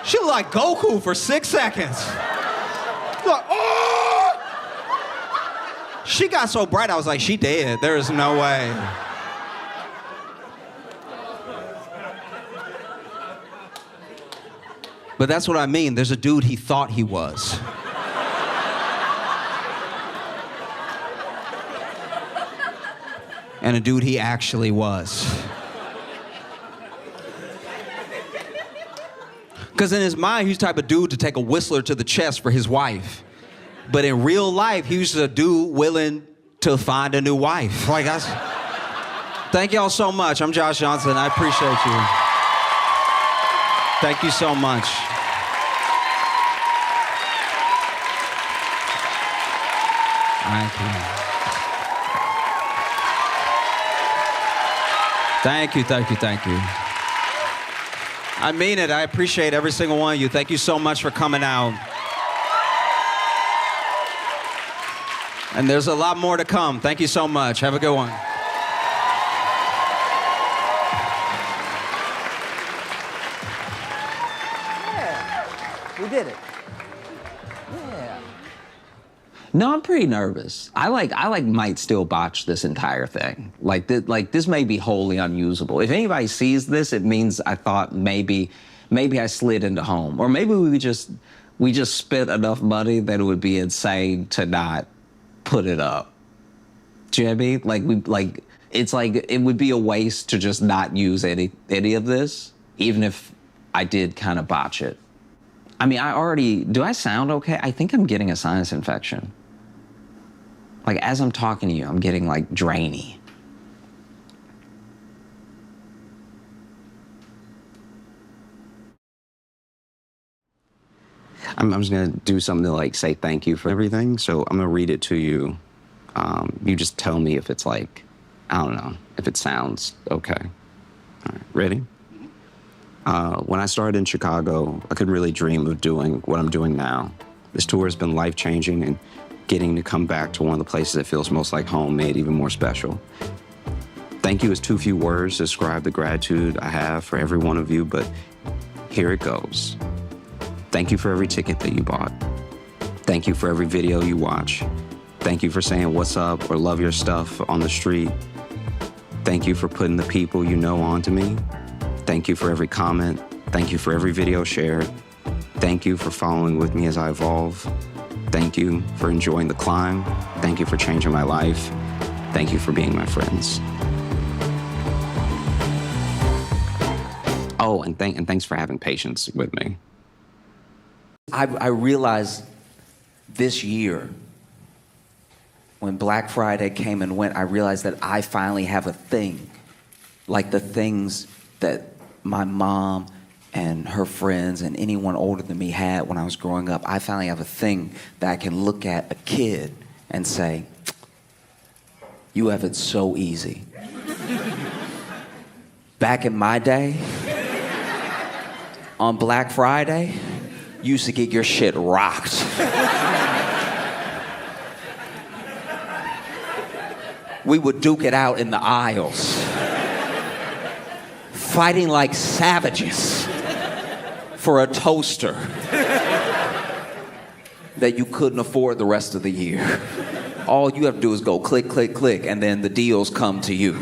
She looked like Goku for 6 seconds. Like, oh! She got so bright, I was like, she dead. There is no way. But that's what I mean. There's a dude he thought he was. and a dude he actually was. Because in his mind, he was the type of dude to take a whistler to the chest for his wife. But in real life, he was a dude willing to find a new wife. Like, thank y'all so much. I'm Josh Johnson. I appreciate you. Thank you so much. Thank you. Thank you, thank you, thank you. I mean it. I appreciate every single one of you. Thank you so much for coming out. And there's a lot more to come. Thank you so much. Have a good one. Yeah, we did it. Yeah. No, I'm pretty nervous. I might still botch this entire thing. Like this may be wholly unusable. If anybody sees this, it means I thought maybe I slid into home, or maybe we just spent enough money that it would be insane to not put it up. Do you know what I mean? It's like it would be a waste to just not use any of this, even if I did kind of botch it. I mean, do I sound okay? I think I'm getting a sinus infection. Like, as I'm talking to you, I'm getting, like, drainy. I'm just gonna do something to, like, say thank you for everything. So I'm gonna read it to you. You just tell me if it's, like, I don't know, if it sounds okay. All right, ready? When I started in Chicago, I couldn't really dream of doing what I'm doing now. This tour has been life-changing, and getting to come back to one of the places that feels most like home made even more special. Thank you is too few words to describe the gratitude I have for every one of you, but here it goes. Thank you for every ticket that you bought. Thank you for every video you watch. Thank you for saying what's up or love your stuff on the street. Thank you for putting the people you know onto me. Thank you for every comment. Thank you for every video shared. Thank you for following with me as I evolve. Thank you for enjoying the climb. Thank you for changing my life. Thank you for being my friends. Oh, and thanks for having patience with me. I realized this year, when Black Friday came and went, I realized that I finally have a thing. Like the things that my mom and her friends and anyone older than me had when I was growing up. I finally have a thing that I can look at a kid and say, you have it so easy. Back in my day, on Black Friday, you used to get your shit rocked. We would duke it out in the aisles, fighting like savages for a toaster that you couldn't afford the rest of the year. All you have to do is go click, click, click, and then the deals come to you.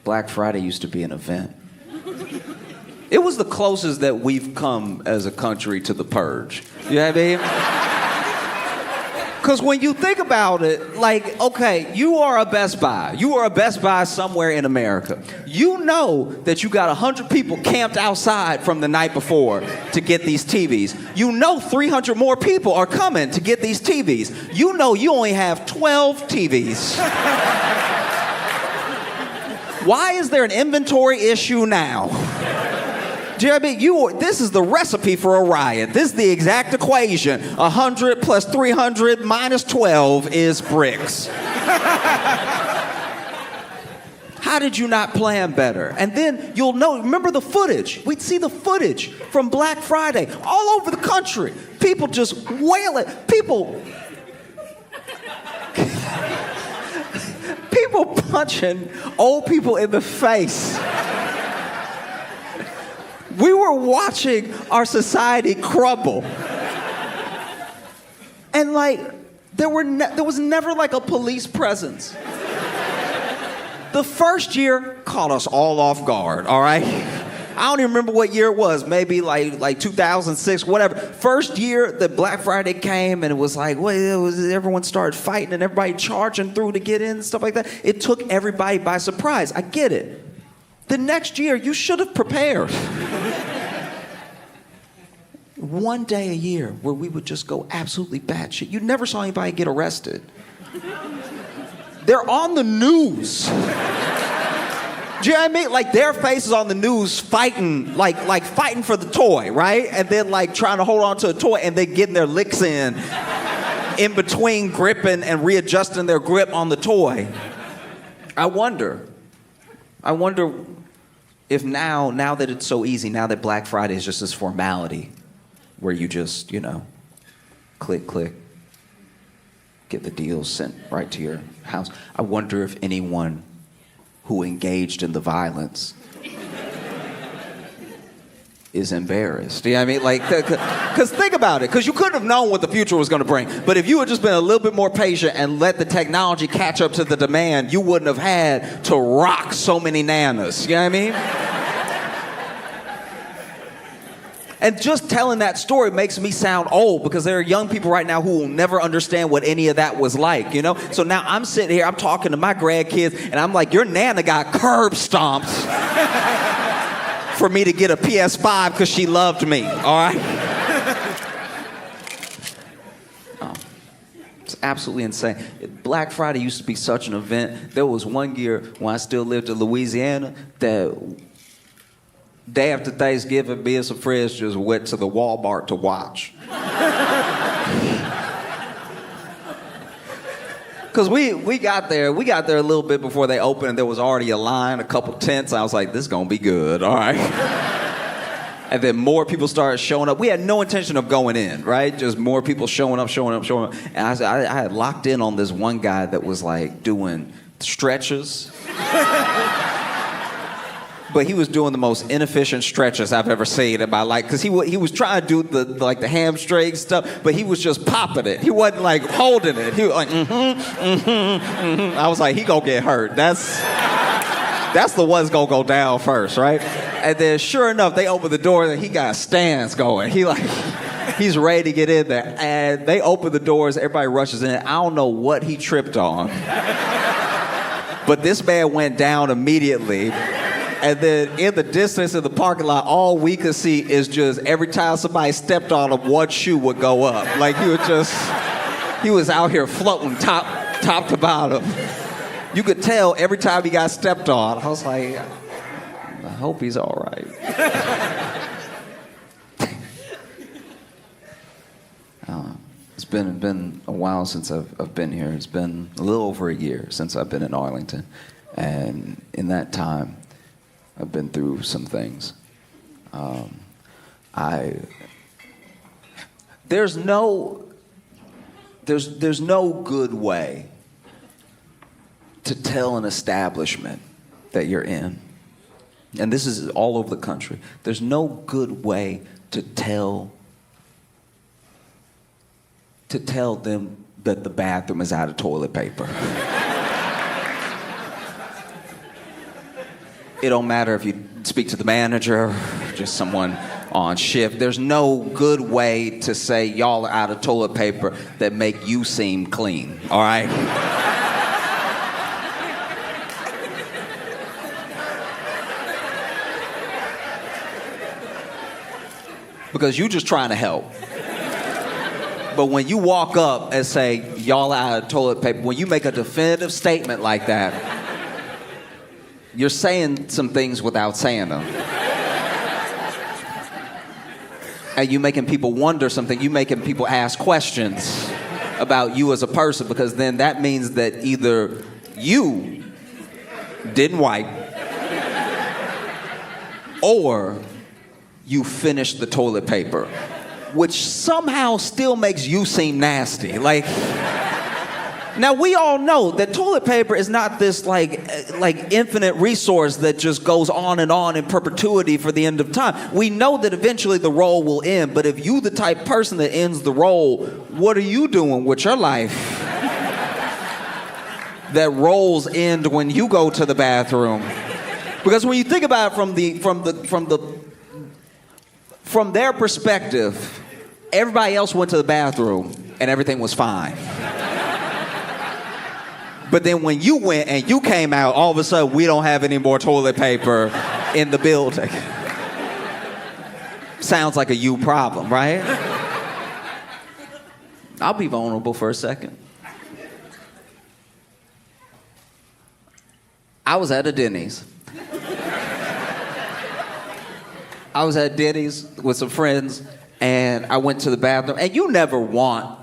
Black Friday used to be an event. It was the closest that we've come as a country to the purge. You know what I mean? Because when you think about it, like, okay, you are a Best Buy. You are a Best Buy somewhere in America. You know that you got 100 people camped outside from the night before to get these TVs. You know 300 more people are coming to get these TVs. You know you only have 12 TVs. Why is there an inventory issue now? Do you know what I mean? This is the recipe for a riot. This is the exact equation. 100 plus 300 minus 12 is bricks. How did you not plan better? And then you'll know, remember the footage. We'd see the footage from Black Friday all over the country. People just wailing. People punching old people in the face. We were watching our society crumble. And like, there was never like a police presence. The first year caught us all off guard, all right? I don't even remember what year it was. Maybe like 2006, whatever. First year that Black Friday came and it was like, everyone started fighting and everybody charging through to get in and stuff like that. It took everybody by surprise. I get it. The next year, you should have prepared. One day a year where we would just go absolutely batshit. You never saw anybody get arrested. They're on the news. Do you know what I mean? Like their faces on the news fighting, like fighting for the toy, right? And then like trying to hold on to a toy and they getting their licks in between gripping and readjusting their grip on the toy. I wonder if now that it's so easy, now that Black Friday is just this formality where you just, click, get the deals sent right to your house. I wonder if anyone who engaged in the violence is embarrassed. You know what I mean? Like, because think about it, because you couldn't have known what the future was going to bring. But if you had just been a little bit more patient and let the technology catch up to the demand, you wouldn't have had to rock so many nanas. You know what I mean? And just telling that story makes me sound old because there are young people right now who will never understand what any of that was like, So now I'm sitting here, I'm talking to my grandkids, and I'm like, your nana got curb stomped for me to get a PS5 because she loved me, all right? Oh, it's absolutely insane. Black Friday used to be such an event. There was one year when I still lived in Louisiana that day after Thanksgiving, me and some friends just went to the Walmart to watch. Because we got there a little bit before they opened, and there was already a line, a couple tents. I was like, this is going to be good, all right? And then more people started showing up. We had no intention of going in, right? Just more people showing up. And I had locked in on this one guy that was like doing stretches. But he was doing the most inefficient stretches I've ever seen in my life. Because he was trying to do the hamstring stuff, but he was just popping it. He wasn't like holding it. He was like, I was like, he gonna get hurt. That's the one's gonna go down first, right? And then sure enough, they opened the door and he got stands going. He's ready to get in there. And they open the doors, everybody rushes in. I don't know what he tripped on. But this man went down immediately. And then in the distance in the parking lot, all we could see is just every time somebody stepped on him, one shoe would go up. Like he was out here floating top to bottom. You could tell every time he got stepped on. I was like, I hope he's all right. It's been a while since I've been here. It's been a little over a year since I've been in Arlington. And in that time, I've been through some things. There's no good way to tell an establishment that you're in, and this is all over the country. There's no good way to tell them that the bathroom is out of toilet paper. It don't matter if you speak to the manager or just someone on shift. There's no good way to say y'all are out of toilet paper that make you seem clean, all right? Because you just trying to help. But when you walk up and say y'all are out of toilet paper, when you make a definitive statement like that, you're saying some things without saying them. And you making people wonder something. You making people ask questions about you as a person, because then that means that either you didn't wipe or you finished the toilet paper, which somehow still makes you seem nasty. Like, now we all know that toilet paper is not this like infinite resource that just goes on in perpetuity for the end of time. We know that eventually the roll will end, but if you the type person that ends the roll, what are you doing with your life? That rolls end when you go to the bathroom. Because when you think about it from their perspective, everybody else went to the bathroom and everything was fine. But then when you went and you came out, all of a sudden we don't have any more toilet paper in the building. Sounds like a you problem, right? I'll be vulnerable for a second. I was at a Denny's. I was at Diddy's with some friends, and I went to the bathroom. And you never want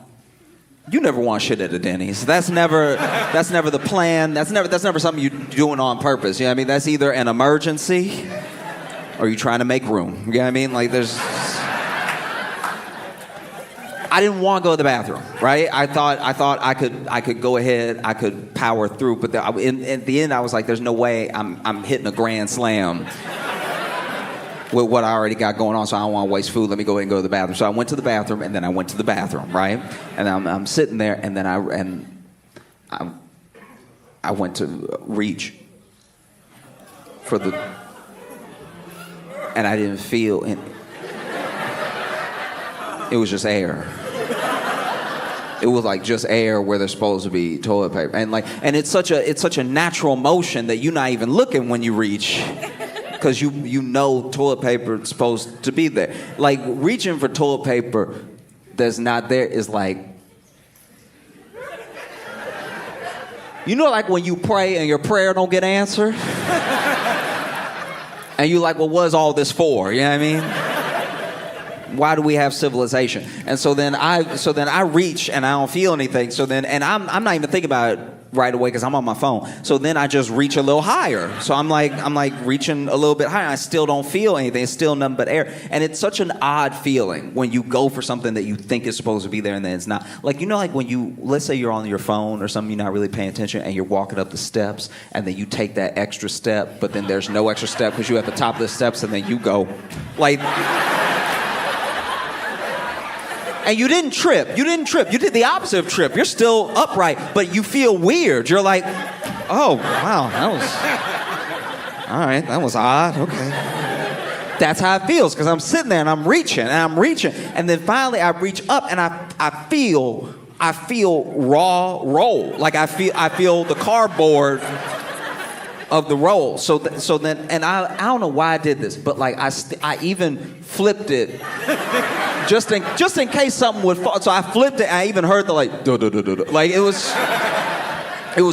shit at a Denny's. That's never the plan. That's never something you're doing on purpose. You know what I mean? That's either an emergency, or you're trying to make room. You know what I mean? Like I didn't want to go to the bathroom, right? I thought I could go ahead, I could power through, but in the end I was like, there's no way I'm hitting a grand slam with what I already got going on, so I don't want to waste food. Let me go ahead and go to the bathroom. So I went to the bathroom, and then I went to the bathroom, right? And I'm sitting there, and then I went to reach for the, and I didn't feel it. It was just air. It was like just air where there's supposed to be toilet paper, and it's such a natural motion that you're not even looking when you reach. Because you know toilet paper is supposed to be there. Like, reaching for toilet paper that's not there is like... You know, like when you pray and your prayer don't get answered? And you're like, well, what is all this for? You know what I mean? Why do we have civilization? And so then I reach and I don't feel anything. And I'm not even thinking about it right away because I'm on my phone. So then I just reach a little higher. So I'm like reaching a little bit higher. I still don't feel anything. It's still nothing but air. And it's such an odd feeling when you go for something that you think is supposed to be there and then it's not. Like, you know, like when let's say you're on your phone or something, you're not really paying attention and you're walking up the steps and then you take that extra step, but then there's no extra step because you're at the top of the steps and then you go like... And you didn't trip. You did the opposite of trip. You're still upright, but you feel weird. You're like, oh, wow, all right, that was odd, okay. That's how it feels, because I'm sitting there and I'm reaching, and then finally I reach up and I feel raw roll. Like I feel the cardboard of the roll. So then, and I don't know why I did this, but like I even flipped it just in case something would fall. So I flipped it. And I even heard the like duh, duh, duh, duh, duh. Like it was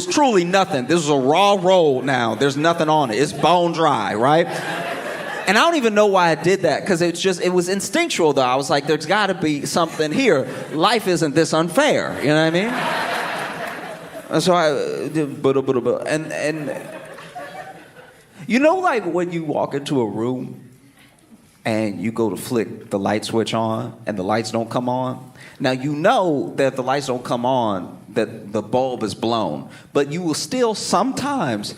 truly nothing. This was a raw roll. Now there's nothing on it. It's bone dry, right? And I don't even know why I did that, because it was instinctual though. I was like, there's got to be something here. Life isn't this unfair. You know what I mean? And so I did and you know, like when you walk into a room and you go to flick the light switch on and the lights don't come on. Now you know that if the lights don't come on, that the bulb is blown, but you will still sometimes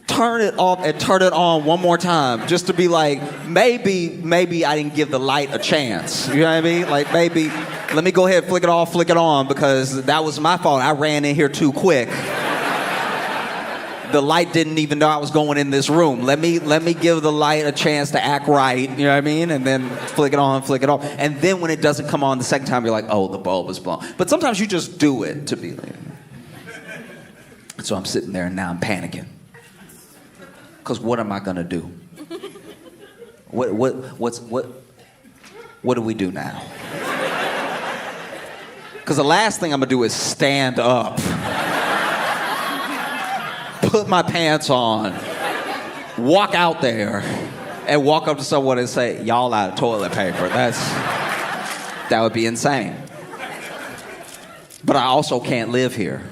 turn it off and turn it on one more time just to be like, maybe I didn't give the light a chance. You know what I mean? Like maybe, let me go ahead, flick it off, flick it on, because that was my fault. I ran in here too quick. The light didn't even know I was going in this room. Let me give the light a chance to act right, you know what I mean? And then flick it on, flick it off. And then when it doesn't come on the second time, you're like, oh, the bulb is blown. But sometimes you just do it to be like... So I'm sitting there and now I'm panicking. Because what am I gonna do? What do we do now? Because the last thing I'm gonna do is stand up, put my pants on, walk out there, and walk up to someone and say, y'all out of toilet paper. That would be insane. But I also can't live here.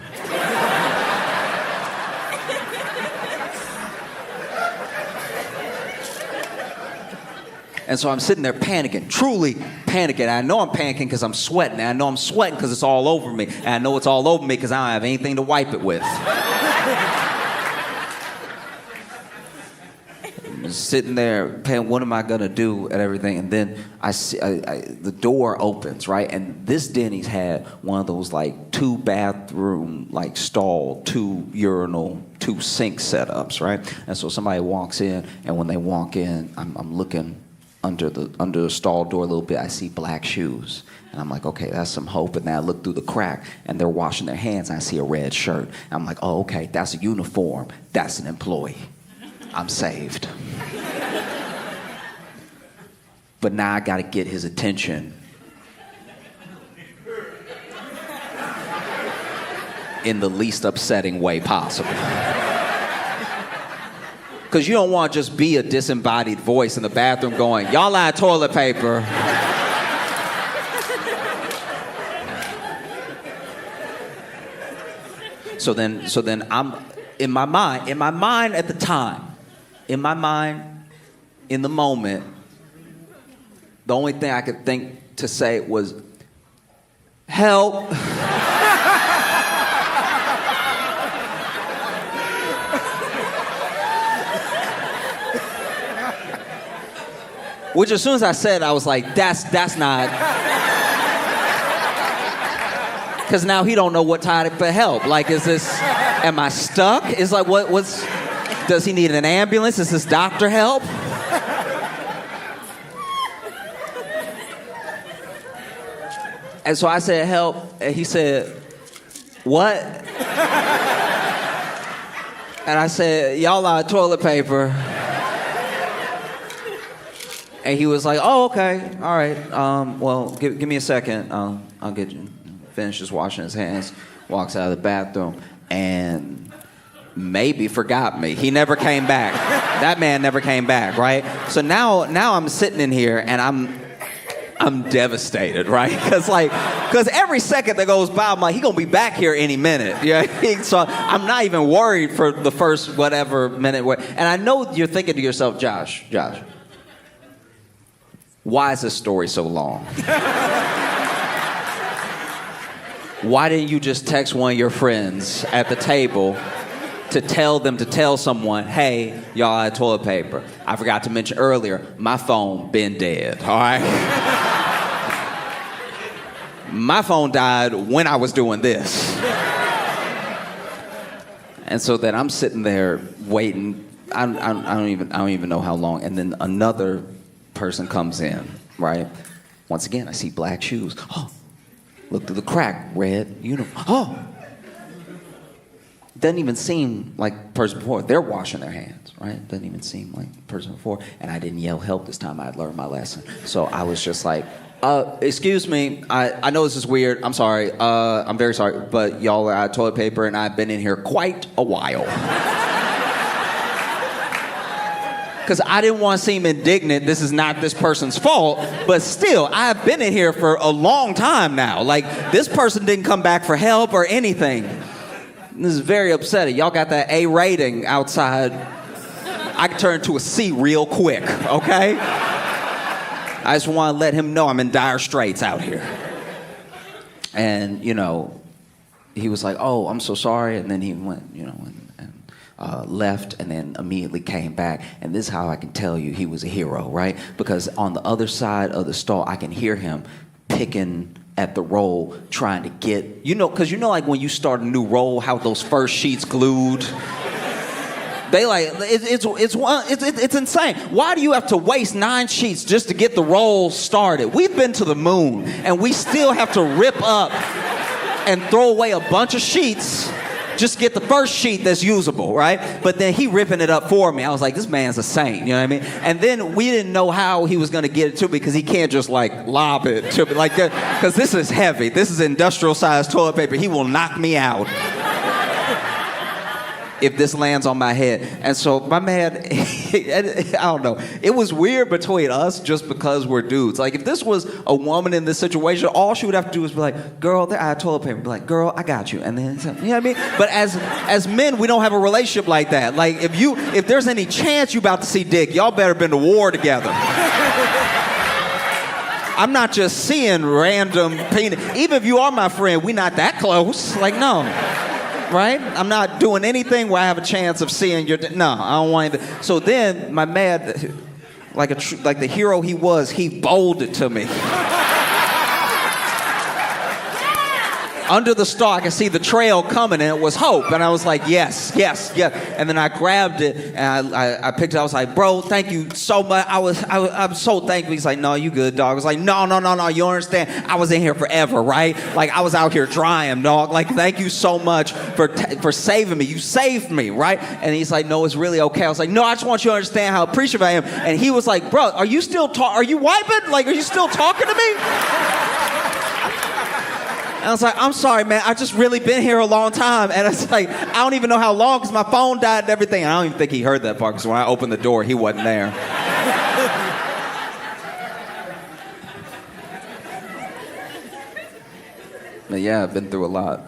And so I'm sitting there panicking, truly panicking. I know I'm panicking because I'm sweating. And I know I'm sweating because it's all over me. And I know it's all over me because I don't have anything to wipe it with. sitting there, paying, what am I gonna do and everything, and then I see the door opens, right, and this Denny's had one of those like 2 bathroom, like stall, 2 urinal, 2 sink setups, right, and so somebody walks in, and when they walk in, I'm looking under the stall door a little bit, I see black shoes. And I'm like, okay, that's some hope. And then I look through the crack, and they're washing their hands, and I see a red shirt. And I'm like, oh, okay, that's a uniform. That's an employee. I'm saved. But now I gotta get his attention in the least upsetting way possible. Because you don't want to just be a disembodied voice in the bathroom going, y'all out of toilet paper. So then I'm in my mind at the time, in the moment, the only thing I could think to say was, help. Which as soon as I said it, I was like, that's not. Because now he don't know what type of help. Like, am I stuck? Is like, does he need an ambulance? Is this doctor help? And so I said, help, and he said, what? And I said, y'all out of toilet paper. And he was like, oh, okay, all right, well, give me a second, I'll get you. Finishes washing his hands, walks out of the bathroom, and maybe forgot me. He never came back. That man never came back, right? So now I'm sitting in here, and I'm devastated, right? Because every second that goes by, I'm like, he gonna be back here any minute. Yeah. So I'm not even worried for the first whatever minute. And I know you're thinking to yourself, Josh, why is this story so long? Why didn't you just text one of your friends at the table to tell them to tell someone, hey, y'all had toilet paper? I forgot to mention earlier, my phone been dead, all right? My phone died when I was doing this. And so then I'm sitting there waiting. I don't even know how long. And then another person comes in, right? Once again, I see black shoes. Oh. Look through the crack, red uniform. Oh! Doesn't even seem like the person before. They're washing their hands, right? Doesn't even seem like the person before. And I didn't yell help this time. I had learned my lesson. So I was just like, excuse me, I know this is weird. I'm sorry. I'm very sorry. But y'all are out of toilet paper, and I've been in here quite a while. Because I didn't want to seem indignant. This is not this person's fault. But still, I've been in here for a long time now. Like, this person didn't come back for help or anything. This is very upsetting. Y'all got that A rating outside. I can turn to a C real quick, okay? I just want to let him know I'm in dire straits out here. And, he was like, oh, I'm so sorry. And then he went, left and then immediately came back. And this is how I can tell you he was a hero, right? Because on the other side of the stall, I can hear him picking at the roll, trying to get, because like when you start a new roll, how those first sheets glued. They like, it's insane. Why do you have to waste 9 sheets just to get the roll started? We've been to the moon, and we still have to rip up and throw away a bunch of sheets just to get the first sheet that's usable, right? But then he ripping it up for me. I was like, this man's a saint, you know what I mean? And then we didn't know how he was gonna get it to me because he can't just like lob it to me like that, because this is heavy. This is industrial sized toilet paper. He will knock me out if this lands on my head. And so my man, I don't know. It was weird between us just because we're dudes. Like if this was a woman in this situation, all she would have to do is be like, girl, they're out of toilet paper. Be like, girl, I got you. And then, you know what I mean? But as men, we don't have a relationship like that. Like if there's any chance you about to see dick, y'all better been to war together. I'm not just seeing random penis. Even if you are my friend, we not that close. Like, no. right? I'm not doing anything where I have a chance of seeing your. No, I don't want anything. So then my man, like the hero he was, he bowled it to me. Under the star, I could see the trail coming, and it was hope. And I was like, yes, yes, yes. And then I grabbed it, and I picked it. I was like, bro, thank you so much. I'm so thankful. He's like, no, you good, dog. I was like, no, you don't understand. I was in here forever, right? Like, I was out here trying, dog. Like, thank you so much for saving me. You saved me, right? And he's like, no, it's really okay. I was like, no, I just want you to understand how appreciative I am. And he was like, bro, are you still are you wiping? Like, are you still talking to me? And I was like, I'm sorry, man. I've just really been here a long time. And it's like, I don't even know how long because my phone died and everything. And I don't even think he heard that part because when I opened the door, he wasn't there. But yeah, I've been through a lot.